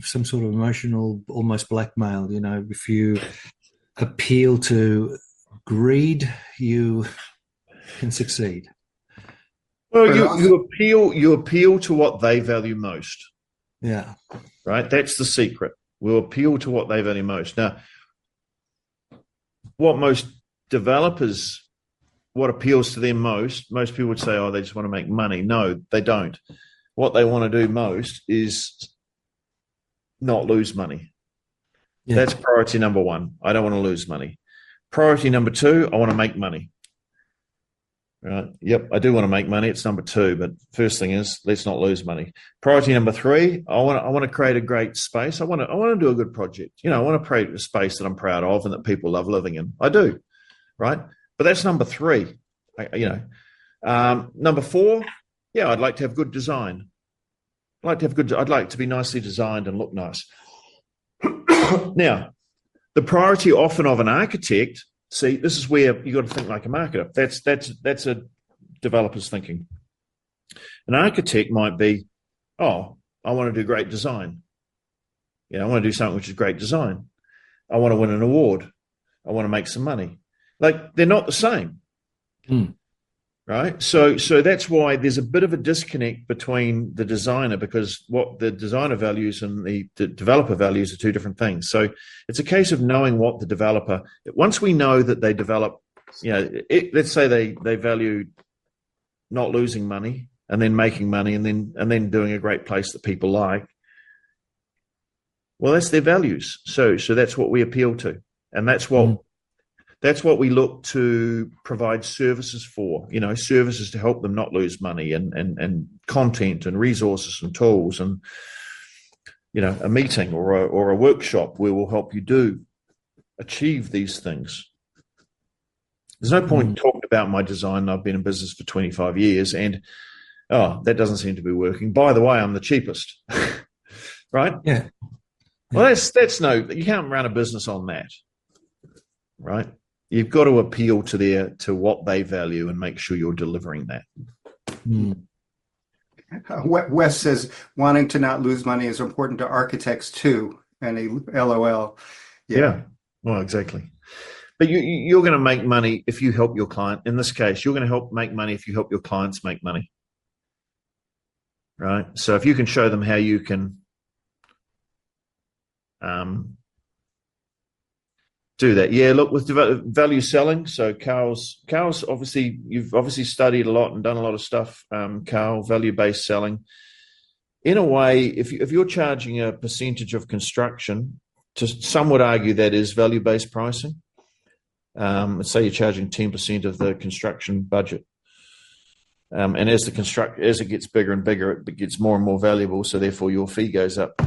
some sort of emotional, almost blackmail. If you appeal to greed, you can succeed.
Well, you appeal to what they value most.
Yeah.
Right? That's the secret. We'll appeal to what they value most. Now, what most developers, what appeals to them most people would say, oh, they just want to make money. No, they don't. What they want to do most is not lose money. Yeah. That's priority number 1. I don't want to lose money. Priority number 2, I want to make money. Right? Yep, I do want to make money. It's number 2, but first thing is, let's not lose money. Priority number 3, I want to create a great space. I want to do a good project. I want to create a space that I'm proud of and that people love living in. I do, right? But that's number 3. Number 4, yeah, I'd like to have good design. I'd like to be nicely designed and look nice. Now, the priority often of an architect, see, this is where you got to think like a marketer. That's a developer's thinking. An architect might be, oh, I want to do great design. I want to do something which is great design. I want to win an award. I want to make some money. Like, they're not the same. Right? So that's why there's a bit of a disconnect between the designer, because what the designer values and the developer values are two different things. So it's a case of knowing what the developer, once we know that they develop, let's say they value not losing money and then making money and then doing a great place that people like. Well, that's their values. So that's what we appeal to. And that's what we look to provide services for, services to help them not lose money, and content and resources and tools, and, a meeting or a workshop where we'll help you achieve these things. There's no point talking about my design. I've been in business for 25 years and, that doesn't seem to be working. By the way, I'm the cheapest, right?
Yeah.
Well, you can't run a business on that, right? You've got to appeal to what they value and make sure you're delivering that.
Wes says wanting to not lose money is important to architects too. And a LOL.
Yeah. Well, exactly. But you're going to make money if you help your client. In this case, you're going to help make money if you help your clients make money. Right? So if you can show them how you can do that. Yeah, look, with value selling, so Carl's obviously, you've obviously studied a lot and done a lot of stuff, Carl, value-based selling. In a way, if you're charging a percentage of construction, some would argue that is value-based pricing. Let's say you're charging 10% of the construction budget. And as it gets bigger and bigger, it gets more and more valuable, so therefore your fee goes up.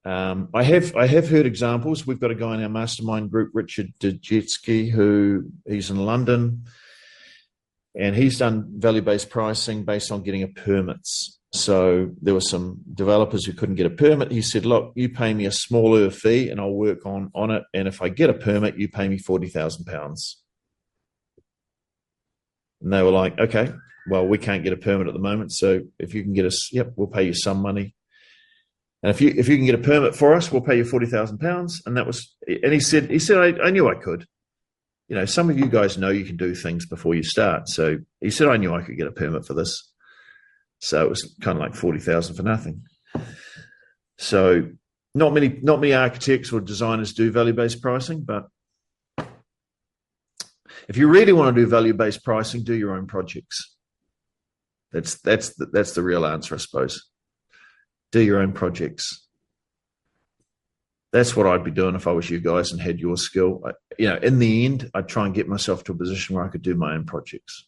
I have heard examples. We've got a guy in our mastermind group, Richard Djetsky, he's in London, and he's done value-based pricing based on getting permits. So there were some developers who couldn't get a permit. He said, look, you pay me a smaller fee and I'll work on it. And if I get a permit, you pay me £40,000. And they were like, okay, well, we can't get a permit at the moment. So if you can get us, we'll pay you some money. And if you can get a permit for us, we'll pay you £40,000. And he said, I knew I could. Some of you guys know you can do things before you start. So he said, I knew I could get a permit for this. So it was kind of like £40,000 for nothing. So not many architects or designers do value-based pricing, but if you really want to do value-based pricing, do your own projects. That's the real answer, I suppose. Do your own projects. That's what I'd be doing if I was you guys and had your skill. In the end, I'd try and get myself to a position where I could do my own projects,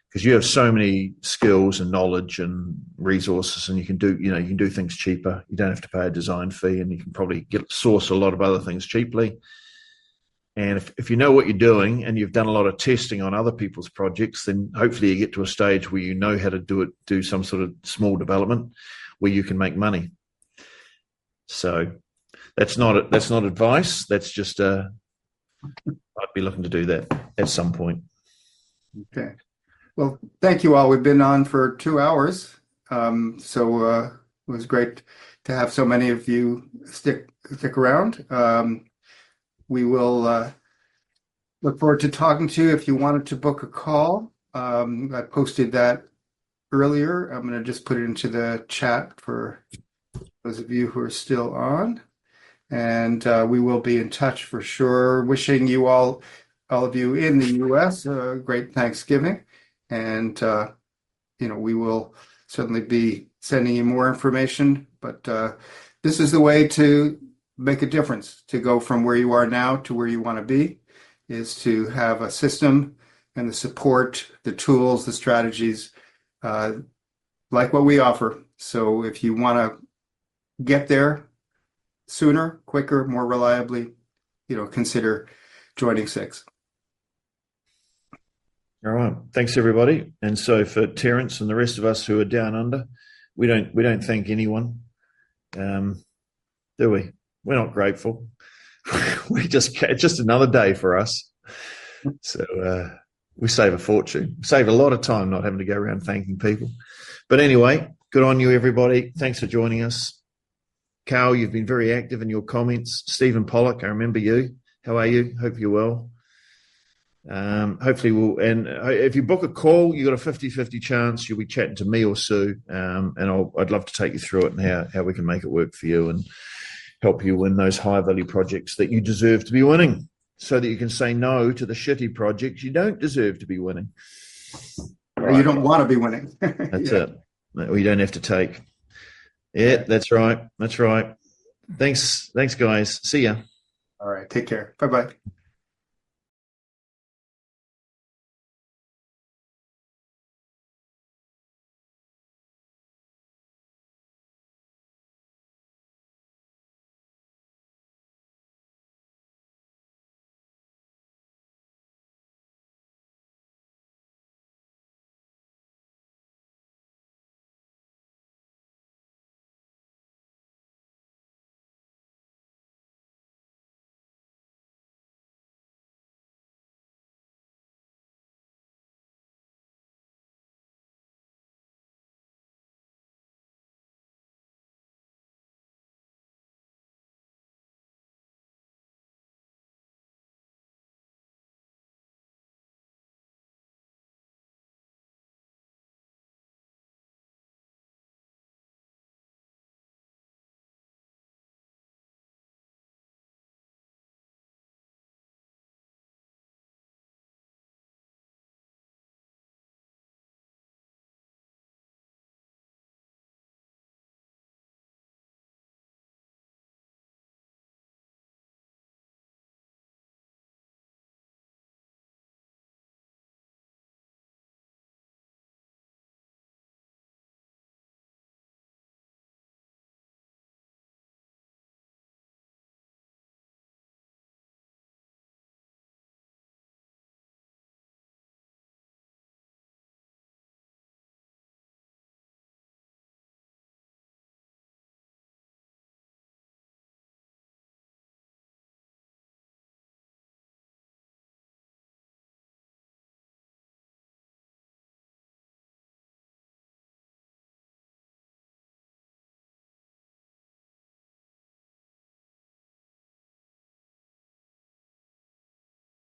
because you have so many skills and knowledge and resources, and you can do things cheaper. You don't have to pay a design fee, and you can probably source a lot of other things cheaply. And if you know what you're doing and you've done a lot of testing on other people's projects, then hopefully you get to a stage where you know how to do some sort of small development where you can make money. So that's not advice. That's just I'd be looking to do that at some point.
Okay. Well, thank you all. We've been on for 2 hours. So it was great to have so many of you stick around. We will look forward to talking to you. If you wanted to book a call, I posted that earlier. I'm going to just put it into the chat for those of you who are still on. And we will be in touch for sure. Wishing you all of you in the U.S. a great Thanksgiving. And, we will certainly be sending you more information. But this is the way to make a difference, to go from where you are now to where you want to be, is to have a system and the support, the tools, the strategies, like what we offer. So if you want to get there sooner, quicker, more reliably, consider joining 6.
All right. Thanks, everybody. And so for Terence and the rest of us who are down under, we don't thank anyone, do we? We're not grateful. It's just another day for us. So we save a fortune, save a lot of time not having to go around thanking people. But anyway, good on you, everybody. Thanks for joining us. Carl, you've been very active in your comments. Stephen Pollock, I remember you. How are you? Hope you're well. Hopefully and if you book a call, you got a 50-50 chance you'll be chatting to me or Sue, and I'd love to take you through it and how we can make it work for you and help you win those high value projects that you deserve to be winning, so that you can say no to the shitty projects you don't deserve to be winning.
Or you don't want to be winning.
That's it. We don't have to take. Yeah, that's right. Thanks, guys. See ya.
All right. Take care. Bye-bye.